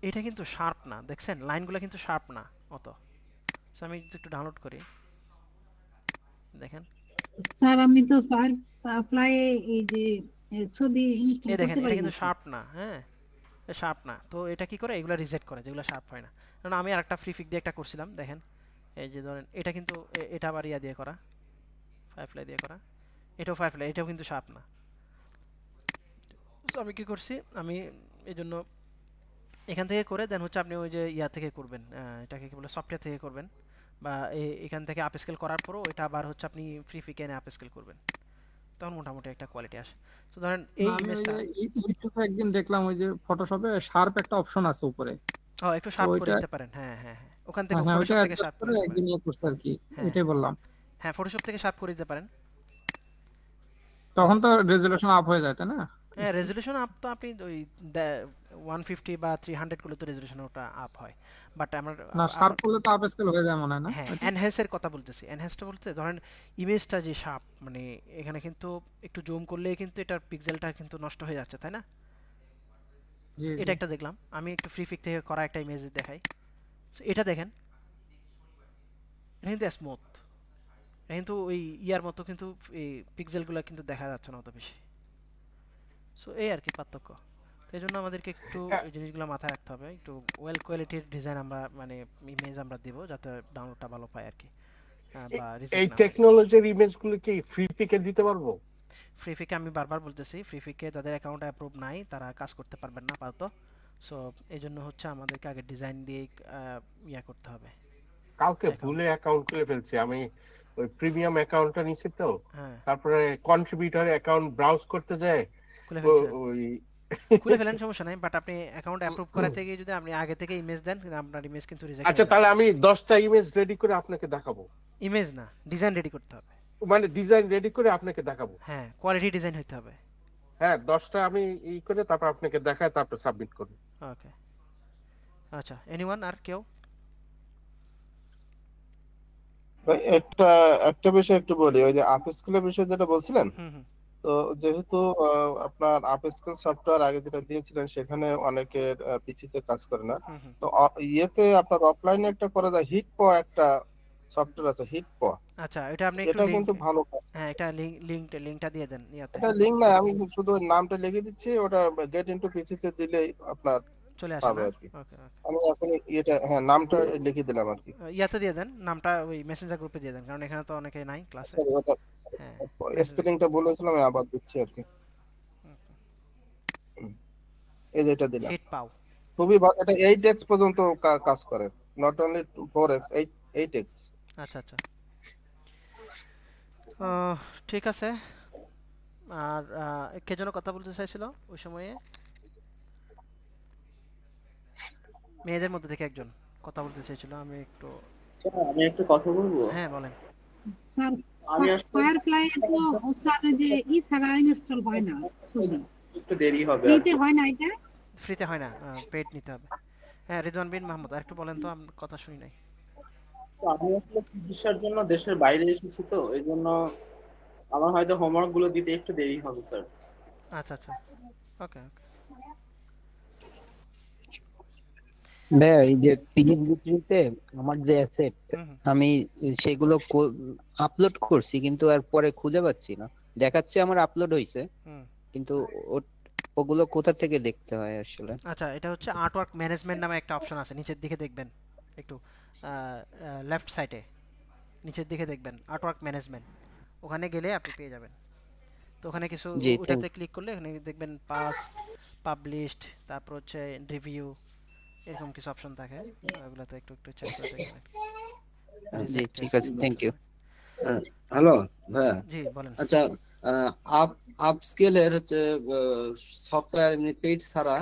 এটা কিন্তু শার্প না, দেখছেন লাইনগুলো কিন্তু শার্প না অত। সো আমি একটু ডাউনলোড করি, দেখেন স্যার আমি তো ফায়ারফ্লাই এই যে ছবি ইনস্টল এই দেখেন করতে এটা পারি কিন্তু না। শার্প না, হ্যাঁ শার্প না। তো এটা কি করে, এগুলো রিজেক্ট করে যেগুলো শার্প হয় না। কারণ আমি আরেকটা ফ্রিফিক দিয়ে একটা করছিলাম, দেখেন এই যে ধরেন এটা কিন্তু এটা আবার ইয়া দিয়ে করা, ফায়ারফ্লাই দিয়ে করা, এটাও ফায়ারফ্লাই, এটাও কিন্তু শার্প না। তো আমি কি করছি, আমি এই জন্য এখান থেকে করে দেন হচ্ছে আপনি ওই যে ইয়া থেকে করবেন, এটাকে কি বলে সফটওয়্যার থেকে করবেন, বা এখান থেকে আপ স্কেল করার পরও এটা আবার হচ্ছে আপনি ফ্রিফিকে এনে আপ স্কেল করবেন, তখন মোটামুটি একটা কোয়ালিটি আসে। তো ধরেন এই ইমেজটা ইউটিউবে একদিন দেখলাম ওই যে ফটোশপে শার্প একটা অপশন আছে উপরে, একটু শার্প করে দিতে পারেন। হ্যাঁ হ্যাঁ হ্যাঁ, ওখান থেকে ফটোশপ থেকে শার্প করে দিতে একদিন ইয়ে করতে আর কি, এটাই বললাম। হ্যাঁ ফটোশপ থেকে শার্প করে দিতে পারেন, তখন তো রেজোলিউশন আপ হয়ে যায় তাই না? হ্যাঁ রেজোলিউশন আপ তো আপনি ওই 150 বা 300 করলে তো রেজোলিউশন ওটা আপ হয়। বাট আমরা না শার্প করলে তো আপ স্কেল হয়ে যায় মনে হয় না? হ্যাঁ এনহ্যান্সের কথা বলতেছি। এনহ্যান্সটা বলতে ধরেন ইমেজটা যে শার্প, মানে এখানে কিন্তু একটু জুম করলেই কিন্তু এটার পিক্সেলটা কিন্তু নষ্ট হয়ে যাচ্ছে, তাই না? এটা একটা দেখলাম আমি একটু ফ্রিফিক থেকে করা একটা ইমেজ দেখাই। এটা দেখেন, এটা কিন্তু স্মুথ, এটা কিন্তু ওই ইয়ার মতো কিন্তু এই পিক্সেলগুলো কিন্তু দেখা যাচ্ছে না অত বেশি। সো এই আর কি পার্থক্য। তো এই জন্য আমাদেরকে একটু এই জিনিসগুলো মাথায় রাখতে হবে, একটু ওয়েল কোয়ালিটির ডিজাইন আমরা মানে ইমেজ আমরা দিব যাতে ডাউনলোডটা ভালো পায় আর কি। বা এই টেকনোলজির ইমেজগুলো কি ফ্রিপিকে দিতে পারবো? ফ্রিপিকে আমি বারবার বলতেছি, ফ্রিপিকে যাদের অ্যাকাউন্ট অ্যাপ্রুভ নাই তারা কাজ করতে পারবেন না আপাতত। সো এই জন্য হচ্ছে আমাদেরকে আগে ডিজাইন দিয়ে ইয়া করতে হবে। কালকে ভুলে অ্যাকাউন্ট খুলে ফেলছি আমি, ওই প্রিমিয়াম অ্যাকাউন্টটা নিছি তো, তারপরে কন্ট্রিবিউটর অ্যাকাউন্ট ব্রাউজ করতে যায় খুলে ফেলেন, সমস্যা নাই। বাট আপনি অ্যাকাউন্ট অ্যাপ্রুভ করা থেকে যদি আপনি আগে থেকে ইমেজ দেন, আপনার ইমেজ কিন্তু রিজেক্ট হবে। আচ্ছা তাহলে আমি 10টা ইমেজ রেডি করে আপনাকে দেখাবো। ইমেজ না, ডিজাইন রেডি করতে হবে। মানে ডিজাইন রেডি করে আপনাকে দেখাবো। হ্যাঁ কোয়ালিটি ডিজাইন হতে হবে। হ্যাঁ 10টা আমি এই করে তারপর আপনাকে দেখাই, তারপর সাবমিট করব। ওকে আচ্ছা, এনিওয়ান আর কেউ? একটা বিষয় একটু বলি, ওই যে আপ স্কেলের বিষয় যেটা বলছিলেন, তো যেহেতু আপনার আপ স্কেল সফটওয়্যার আগে যেটা দিয়েছিলেন সেখানে অনেকের পিসিতে কাজ করে না, তো ইয়েতে আপনার অফলাইনে একটা করা যায়, হিটপ একটা সফটওয়্যার আছে, হিটপ। আচ্ছা এটা আপনি একটু এটা কিন্তু ভালো কাজ। হ্যাঁ এটা লিংকটা দিয়ে দেন ইয়াতে। এটা লিংক না, আমি শুধু নামটা লিখে দিচ্ছি, ওটা গেট ইনটু পিসিতে দিলেই আপনার চলে আসবে আর কি। ওকে আমি এখন এটা হ্যাঁ নামটা লিখে দিলাম আর কি। ইয়াতে দিয়ে দেন নামটা, ওই মেসেঞ্জার গ্রুপে দিয়ে দেন, কারণ এখানে তো অনেকে নাই ক্লাসে। হ্যাঁ স্পেলিংটা বলেছিলাম, আমি আবার দিচ্ছি আর কি। এই যে এটা দিলাম, হিট পাও খুবই ভালো। এটা 8x পর্যন্ত কাজ করে, নট অনলি 4x, 8x। আচ্ছা আচ্ছা ঠিক আছে। আর কে যেন কথা বলতে চাইছিল ওই সময়ে? মেয়েদের মধ্যে থেকে একজন কথা বলতে চাইছিল, আমি একটু কথা বলবো। হ্যাঁ বলেন। স্যার ফায়ারফ্লাই তো স্যার যে ছাড়া ইনস্টল হয় না, একটু দেরি হবে। ফ্রিতে হয় না, এটা ফ্রিতে হয় না, পেড নিতে হবে। হ্যাঁ রিদওয়ান বিন মাহমুদ আর একটু বলেন তো, আমি কথা শুনি নাই। তো আমি আসলে চিকিৎসার জন্য দেশের বাইরে এসেছি, তো এই জন্য আমার হয়তো হোমওয়ার্ক গুলো দিতে একটু দেরি হবে স্যার। আচ্ছা আচ্ছা, ওকে ওকে। ভাইয়া এই যে পিএইচডিতে আমার যে অ্যাসেট আমি সেগুলো আপলোড করছি, কিন্তু আর পরে খুঁজে পাচ্ছি না। দেখাচ্ছে আমার আপলোড হয়েছে, কিন্তু ওগুলো কোথা থেকে দেখতে হয় আসলে? আচ্ছা, এটা হচ্ছে আর্টওয়ার্ক ম্যানেজমেন্ট নামে একটা অপশন আছে, নিচের দিকে দেখবেন একটু, লেফট সাইডে নিচের দিকে দেখবেন আর্টওয়ার্ক ম্যানেজমেন্ট, ওখানে গেলে আপনি পেয়ে যাবেন। তো ওখানে কিছু ওটাতে ক্লিক করলে এখানে দেখবেন পাস, পাবলিশড, তারপর হচ্ছে রিভিউ, এরকম কিছু অপশন থাকে, ওগুলোতে একটু একটু চেক করে দেখবেন। জি ঠিক আছে, থ্যাংক ইউ। হ্যালো ভাইয়া। জি বলেন। আচ্ছা, আপস্কেলের হচ্ছে সফটওয়্যার এমনি পেইড ছাড়া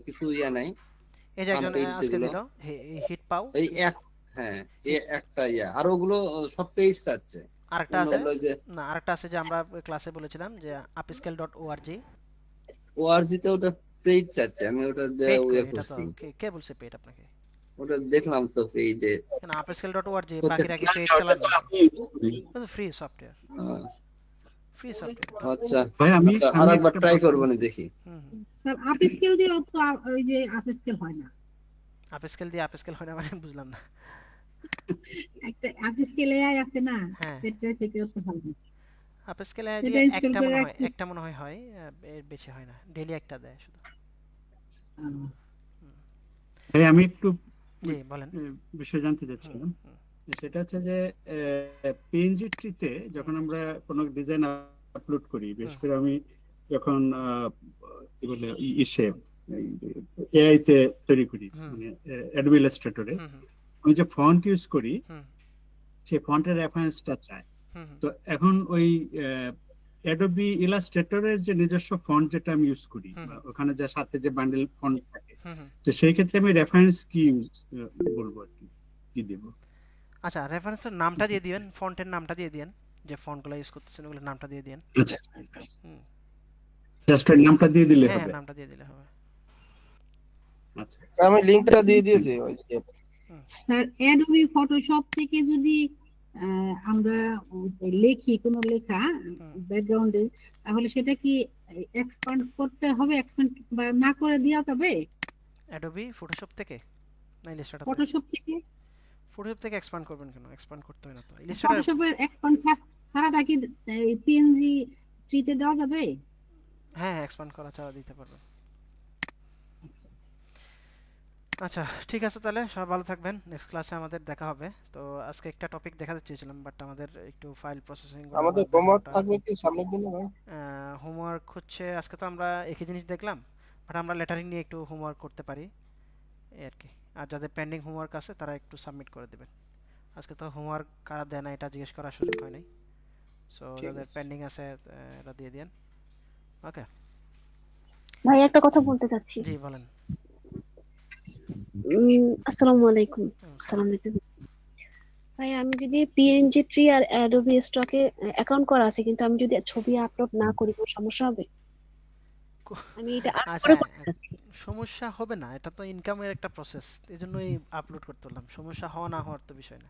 কিছু ইয়া নাই? এই যে একজন আজকে দিল হিট পাও, এই এক, হ্যাঁ এই একটা ইয়া, আর ওগুলো সব পেইড চাচ্ছে। আরেকটা আছে না, আরেকটা আছে যে আমরা ক্লাসে বলেছিলাম যে upscale.org, org তে ওটা পেইড চাচ্ছে, আমি ওটা ইয়া করছি। কে বলছে পেইড আপনাকে? ওটা দেখলাম তো পেইডে। কেন upscale.org বাকিরা কি পেইড চালান? এটা ফ্রি সফটওয়্যার, ফ্রি সফটওয়্যার। আচ্ছা ভাই, আমি আরেকবার ট্রাই করব না, দেখি। স্যার আপস্কেল দিয়ে তো ওই যে আপস্কেল হয় না। আপস্কেল দিয়ে আপস্কেল হয় না মানে বুঝলাম না। একটা আপস্কেল এআই আছে না, সেটা থেকে তো হয় না। আপস্কেল এআই দিয়ে একটা মনে হয়, এর বেশি হয় না, ডেইলি একটা দেয় শুধু। ভাই আমি একটু জি বলেন বিষয় জানতে চাচ্ছিলাম, সেটা হচ্ছে যে পিএনজি ট্রিতে যখন আমরা কোনো ডিজাইন আপলোড করি, বিশেষ করে আমি যখন কি বলে ইসে এআই তে তৈরি করি, মানে অ্যাডোবি ইলাস্ট্রেটরে আমি যে ফন্ট ইউজ করি সেই ফন্টের রেফারেন্সটা চাই। তো এখন ওই অ্যাডোবি ইলাস্ট্রেটরের যে নিজস্ব ফন্ট যেটা আমি ইউজ করি, ওখানে যে সাথে যে বান্ডেল ফন্ট থাকে, তো সেই ক্ষেত্রে আমি রেফারেন্স কি বলবো আর কি দেব? আচ্ছা, রেফারেন্সের নামটা দিয়ে দিবেন, ফন্টের নামটা দিয়ে দিবেন, যে ফন্টগুলো ইউজ করতেছেন ওগুলোর নামটা দিয়ে দিবেন। আচ্ছা, জাস্ট এর নামটা দিয়ে দিলে হবে? হ্যাঁ, নামটা দিয়ে দিলে হবে। আচ্ছা, আমি লিংকটা দিয়ে দিয়েছি ওই যে। স্যার অ্যাডোবি ফটোশপ থেকে যদি আমরা লিখি কোনো লেখা ব্যাকগ্রাউন্ডে, তাহলে সেটা কি এক্সপ্যান্ড করতে হবে, এক্সপ্যান্ড বা না করে দেওয়া যাবে? অ্যাডোবি ফটোশপ থেকে না ইলাস্ট্রেটর? ফটোশপ থেকে। ফটোশপ থেকে এক্সপ্যান্ড করবেন কেন? এক্সপ্যান্ড করতে হয় না তো। ফটোশপের এক্সপ্যান্ড ছাড়াটা কি পিএনজি ট্রিতে দেওয়া যাবে? হ্যাঁ, এক্সপ্যান্ড করা ছাড়া দিতে পারবেন। আচ্ছা ঠিক আছে, তাহলে সবাই ভালো থাকবেন, নেক্সট ক্লাসে আমাদের দেখা হবে। তো আজকে একটা টপিক দেখাতে চেয়েছিলাম, বাট আমাদের একটু ফাইল প্রসেসিং, আমাদের হোমওয়ার্ক থাকবে কি সামনের দিনে? ভাই হোমওয়ার্ক হচ্ছে আজকে তো আমরা একই জিনিস দেখলাম, বাট আমরা লেটারিং নিয়ে একটু হোমওয়ার্ক করতে পারি এই আর কি। আর যাদের পেন্ডিং হোমওয়ার্ক আছে তারা একটু সাবমিট করে দেবেন। আজকে তো হোমওয়ার্ক কারা দেয় না এটা জিজ্ঞেস করার সুযোগ হয় নাই, সো যাদের পেন্ডিং আছে এটা দিয়ে দেন। ওকে ভাই একটা কথা বলতে চাচ্ছি। জি বলেন। আসসালামু আলাইকুম। আসসালামু আলাইকুম ভাই, আমি যদি পিএনজি ট্রি আর অ্যাডোবি স্টকে অ্যাকাউন্ট করা আছে, কিন্তু আমি যদি ছবি আপলোড না করি, কোনো সমস্যা হবে? আমি এটা সমস্যা হবে না, এটা তো ইনকামের একটা প্রসেস, এজন্যই আপলোড করতে বললাম। সমস্যা হওয়া না হওয়ার তো বিষয় না।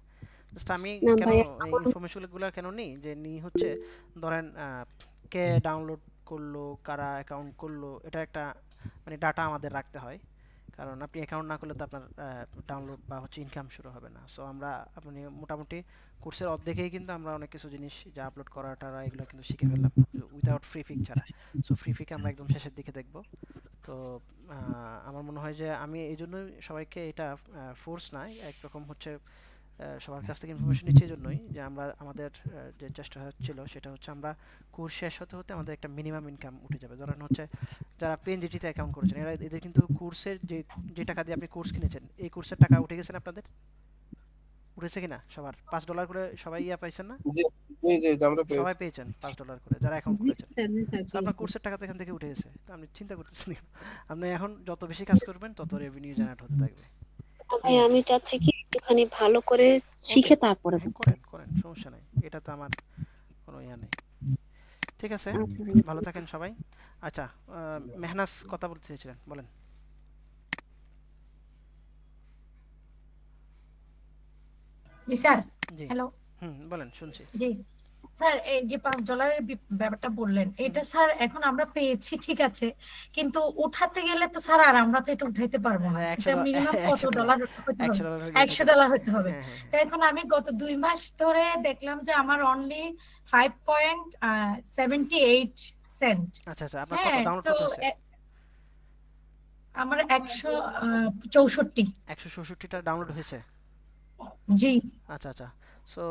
জাস্ট আমি কেন এই ইনফরমেশনগুলো কেন নিই, যে নিই হচ্ছে ধরেন কে ডাউনলোড করলো, কারা অ্যাকাউন্ট করলো, এটা একটা মানে ডাটা আমাদের রাখতে হয়, কারণ আপনি অ্যাকাউন্ট না করলে তো আপনার ডাউনলোড বা হচ্ছে ইনকাম শুরু হবে না। সো আমরা আপনি মোটামুটি কোর্সের অর্ধেকেই কিন্তু আমরা অনেক কিছু জিনিস যা আপলোড করাটা এগুলো কিন্তু শিখে ফেললাম উইদাউট ফ্রি পিক ছাড়া। সো ফ্রি পিক আমরা একদম শেষের দিকে দেখব। তো আমার মনে হয় যে আমি এই জন্যই সবাইকে এটা ফোর্স নাই, একরকম হচ্ছে সবার কাছ থেকে ইনফরমেশন নিচ্ছি, এই জন্যই যে আমরা আমাদের যে চেষ্টা ছিল সেটা হচ্ছে আমরা কোর্স শেষ হতে হতে আমাদের একটা মিনিমাম ইনকাম উঠে যাবে। ধরেন হচ্ছে যারা পিএনজিটিতে অ্যাকাউন্ট করেছেন, এদের কিন্তু কোর্সের যে টাকা দিয়ে আপনি কোর্স কিনেছেন, এই কোর্সের টাকা উঠে গেছেন আপনাদের? উঠেছে কিনা সবার? $5 করে সবাই পাইছেন না? সবাই পেয়েছেন $5 করে যারা অ্যাকাউন্ট করেছেন। আপনার কোর্সের টাকা তো এখান থেকে উঠে গেছে, তো আপনি চিন্তা করতেছেন আপনি এখন যত বেশি কাজ করবেন তত রেভিনিউ জেনারেট হতে থাকবে। ভাই আমি চাচ্ছি কি ওখানে ভালো করে শিখে তারপরে করেন, সমস্যা নাই, এটা তো আমার কোনো ইয়া নেই। ঠিক আছে, ভালো থাকেন সবাই। আচ্ছা, মেহনাজ কথা বলতে চেয়েছিলেন, বলেন। জি স্যার, জি হ্যালো। বলেন, শুনছি। জি স্যার, এই যে $5 ব্যাপারটা বললেন, এটা স্যার এখন আমরা পেয়েছি ঠিক আছে, কিন্তু উঠাতে গেলে তো স্যার আর আমরা তো এটা উঠাইতে পারবো না। এটা মিনিমাম কত ডলার হতে হবে? $100 হতে হবে। তো এখন আমি গত 2 মাস ধরে দেখলাম যে আমার অনলি 5.78 সেন্ট। আচ্ছা আচ্ছা, আপনার কত ডাউনলোড তো কত আছে? আমার 164টা ডাউনলোড হয়েছে। জি আচ্ছা আচ্ছা, সো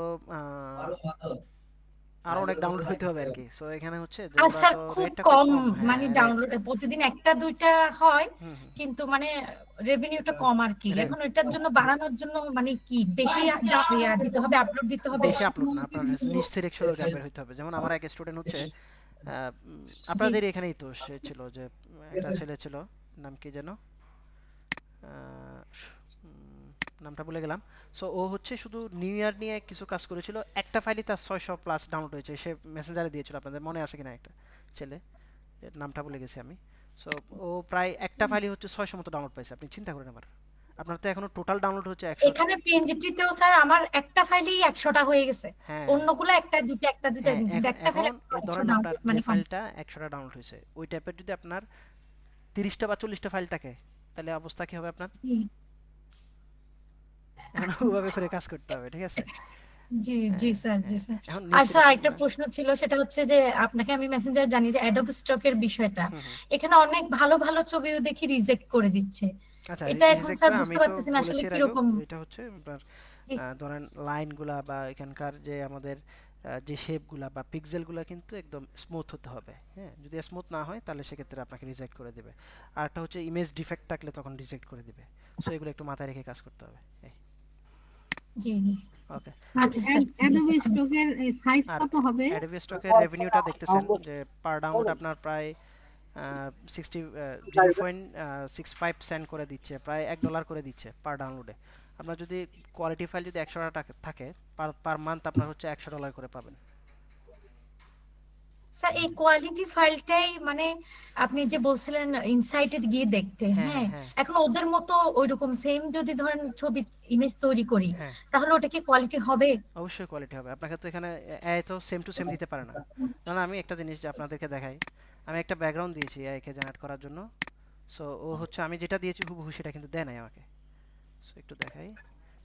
আরো অনেক ডাউনলোড হইতে হবে আর কি। সো এখানে হচ্ছে যে আমরা স্যার তো খুব রেটটা কম মানে ডাউনলোড প্রতিদিন একটা দুইটা হয়, কিন্তু রেভিনিউটা কম আর কি। এখন এটার জন্য বাড়ানোর জন্য কি বেশি দিতে হবে, আপলোড দিতে হবে? বেশি আপলোড না, আপনার নিজ সিলেকশনের ব্যাপার হইতে হবে। যেমন আমার এক স্টুডেন্ট হচ্ছে আপনাদের এখানেই তো সে ছিল, যে একটা ছেলে ছিল, নাম কি যেন, নামটা ভুলে গেলাম। সো ও হচ্ছে শুধু নিউ ইয়ার নিয়ে কিছু কাজ করেছিল, একটা ফাইলই তার 600+ ডাউনলোড হয়েছে। সে মেসেঞ্জারে দিয়েছিল, আপনাদের মনে আছে কিনা, একটা ছেলে, নামটা ভুলে গেছি আমি। সো ও প্রায় একটা ফাইলই হচ্ছে 600 মতো ডাউনলোড পাইছে। আপনি চিন্তা করেন, আপনার তো এখনো টোটাল ডাউনলোড হচ্ছে 100। এখানে পিএনজিটিতেও স্যার আমার একটা ফাইলই 100টা হয়ে গেছে, অন্যগুলো একটা দুইটা একটা ফাইল। এখন ধরেন আপনার যে ফাইলটা 100টা ডাউনলোড হয়েছে, ওই টাইপের যদি আপনার 30টা বা 40টা ফাইল থাকে, তাহলে অবস্থা কি হবে আপনার? ওভাবে করে কাজ করতে হবে, ঠিক আছে? জি জি স্যার, জি স্যার। আর স্যার একটা প্রশ্ন ছিল, সেটা হচ্ছে যে আপনাকে আমি মেসেঞ্জারে জানি যে অ্যাডোব স্টকের বিষয়টা, এখানে অনেক ভালো ভালো ছবিও দেখি রিজেক্ট করে দিচ্ছে। আচ্ছা, এটা এখন স্যার বুঝতে পারতেছি না আসলে কি রকম। এটা হচ্ছে আপনার ধরেন লাইনগুলা বা এখানকার যে আমাদের যে শেপগুলা বা পিক্সেলগুলা কিন্তু একদম স্মুথ হতে হবে। হ্যাঁ, যদি স্মুথ না হয় তাহলে সেক্ষেত্রে আপনাকে রিজেক্ট করে দেবে। আর একটা হচ্ছে ইমেজ ডিফেক্ট থাকলে তখন রিজেক্ট করে দিবে। সো এগুলো একটু মাথায় রেখে কাজ করতে হবে। জি ওকে। আচ্ছা অ্যাডোবি স্টকের সাইজ কত হবে? অ্যাডোবি স্টকের রেভিনিউটা দেখতেছেন যে পার ডাউনলোড আপনার প্রায় 0.65 সেন্ট করে দিচ্ছে, প্রায় $1 করে দিচ্ছে পার ডাউনলোডে। আপনার যদি কোয়ালিটি ফাইল যদি 100 টাকা থাকে, পার মান্থ আপনার হচ্ছে $100 করে পাবেন। স্যার এই কোয়ালিটি ফাইলটাই আপনি যে বলছিলেন ইনসাইটে গিয়ে দেখতে, হ্যাঁ, এখন ওদের মতো ওইরকম সেম যদি ধরেন ছবি ইমেজ তৈরি করি, তাহলে ওটা কি কোয়ালিটি হবে? অবশ্যই কোয়ালিটি হবে। আপনাকে তো এখানে এত সেম টু সেম দিতে পারে না। কারণ আমি একটা জিনিস যে আপনাদেরকে দেখাই, আমি একটা ব্যাকগ্রাউন্ড দিয়েছি এআইকে জেনারেট করার জন্য। সো ও হচ্ছে আমি যেটা দিয়েছি হুবহু সেটা কিন্তু দেয় নাই আমাকে। সো একটু দেখাই,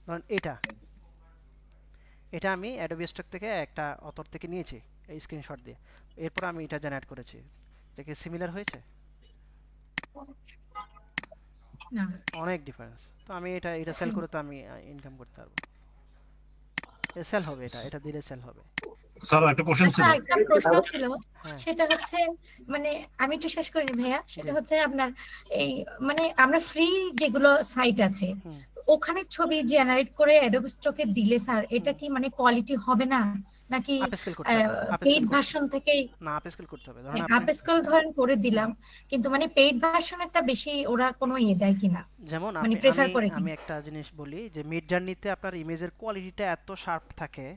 ধরুন এটা আমি অ্যাডোবি স্টক থেকে একটা অথর থেকে নিয়েছি এই স্ক্রিনশট দিয়ে, এরপর আমি এটা জেনারেট করেছি। দেখে সিমিলার হয়েছে? অনেক ডিফারেন্স। তো আমি এটা সেল করে তো আমি ইনকাম করতে পারবো। সেল হবে, এটা দিলে সেল হবে। স্যার একটা কোশ্চেন ছিল। একটা প্রশ্ন ছিল, সেটা হচ্ছে আমি একটু শেষ করিনি ভাইয়া। সেটা হচ্ছে আপনার এই আমরা ফ্রি যেগুলো সাইট আছে ওখানে ছবি জেনারেট করে অ্যাডোবি স্টকে দিলে স্যার এটা কি কোয়ালিটি হবে না, নাকি পেইড ভার্সন থেকেই? না, আপস্কেল করতে হবে। আপস্কেল ধরেন করে দিলাম, কিন্তু পেইড ভার্সনেরটা বেশি ওরা কোনো দেয় কিনা? যেমন আমি একটা জিনিস বলি যে মিড জার্নিতে আপনার ইমেজের কোয়ালিটিটা এত শার্প থাকে,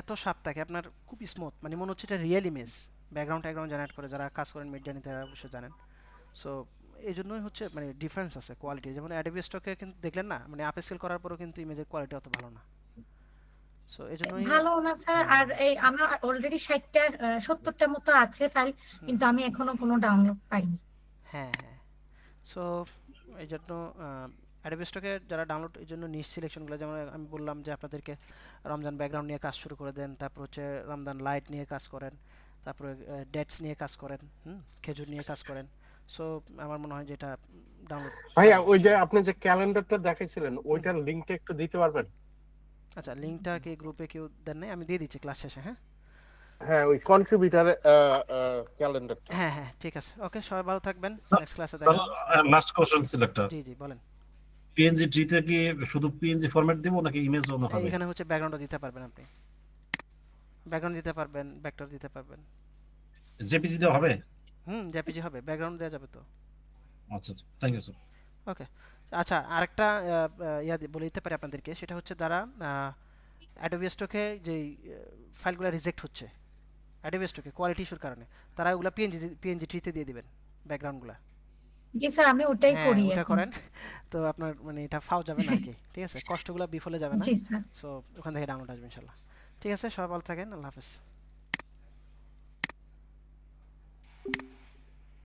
এত শার্প থাকে আপনার, খুব স্মুথ, মনে হচ্ছে এটা রিয়েল ইমেজ। ব্যাকগ্রাউন্ড জেনারেট করে যারা কাজ করেন মিড জার্নিতে তারা অবশ্যই জানেন। সো এই জন্যই হচ্ছে ডিফারেন্স আছে কোয়ালিটি। যেমন অ্যাডোবি স্টকে কিন্তু দেখলেন না, আপস্কেল করার পরেও কিন্তু ইমেজের কোয়ালিটি অত ভালো না। সো এজন্যই ভালো না স্যার। আর এই আমার অলরেডি 70টা মতো আছে ফাইল, কিন্তু আমি এখনো কোনো ডাউনলোড পাইনি। হ্যাঁ, সো এই জন্য অ্যাডোবি স্টকে যারা ডাউনলোড, এই জন্য নিশ সিলেকশনগুলো, যেমন আমি বললাম যে আপনাদেরকে রমজান ব্যাকগ্রাউন্ড নিয়ে কাজ শুরু করে দেন, তারপর হচ্ছে রমজান লাইট নিয়ে কাজ করেন, তারপরে ডেটস নিয়ে কাজ করেন, খেজুর নিয়ে কাজ করেন। সো আমার মনে হয় যে এটা ডাউনলোড। ভাইয়া ওই যে আপনি যে ক্যালেন্ডারটা দেখাইছিলেন ওইটার লিংকটা একটু দিতে পারবেন? আচ্ছা, লিংকটা কি গ্রুপে কেউ দেন নাই? আমি দিয়ে দিচ্ছি ক্লাস শেষে। হ্যাঁ, ওই কন্ট্রিবিউটর ক্যালেন্ডার। হ্যাঁ, ঠিক আছে। ওকে, সবাই ভালো থাকবেন। নেক্সট ক্লাসে দেখা হবে। লাস্ট কোশ্চেন ছিল একটা। জি বলেন। পিএনজি ট্রিতে কি শুধু পিএনজি ফরম্যাট দেব নাকি ইমেজও হবে? এখানে হচ্ছে ব্যাকগ্রাউন্ডও দিতে পারবেন, আপনি ব্যাকগ্রাউন্ড দিতে পারবেন, ভেক্টর দিতে পারবেন। জেপিজি দেওয়া হবে? জেপিজি হবে, ব্যাকগ্রাউন্ড দেওয়া যাবে তো। আচ্ছা, থ্যাংক ইউ স্যার। ওকে, আচ্ছা, আরেকটা বলে দিতে পারি আপনাদেরকে, সেটা হচ্ছে যারা অ্যাডোবি স্টকে যে ফাইলগুলো রিজেক্ট হচ্ছে অ্যাডোবি স্টকে কোয়ালিটি ইস্যুর কারণে, তারা ওগুলো পিএনজি ট্রিতে দিয়ে দিবেন ব্যাকগ্রাউন্ডগুলো। জি স্যার আমি ওটাই হ্যাঁ করি ওটা এখন। করেন, তো আপনার মানে এটা ফাও যাবে না আর কি, ঠিক আছে, কষ্টগুলো বিফলে যাবে না। জি স্যার। সো ওখান থেকে ডাউনলোড আসবে ইনশাআল্লাহ। ঠিক আছে, সবাই ভালো থাকেন, আল্লাহ হাফেজ।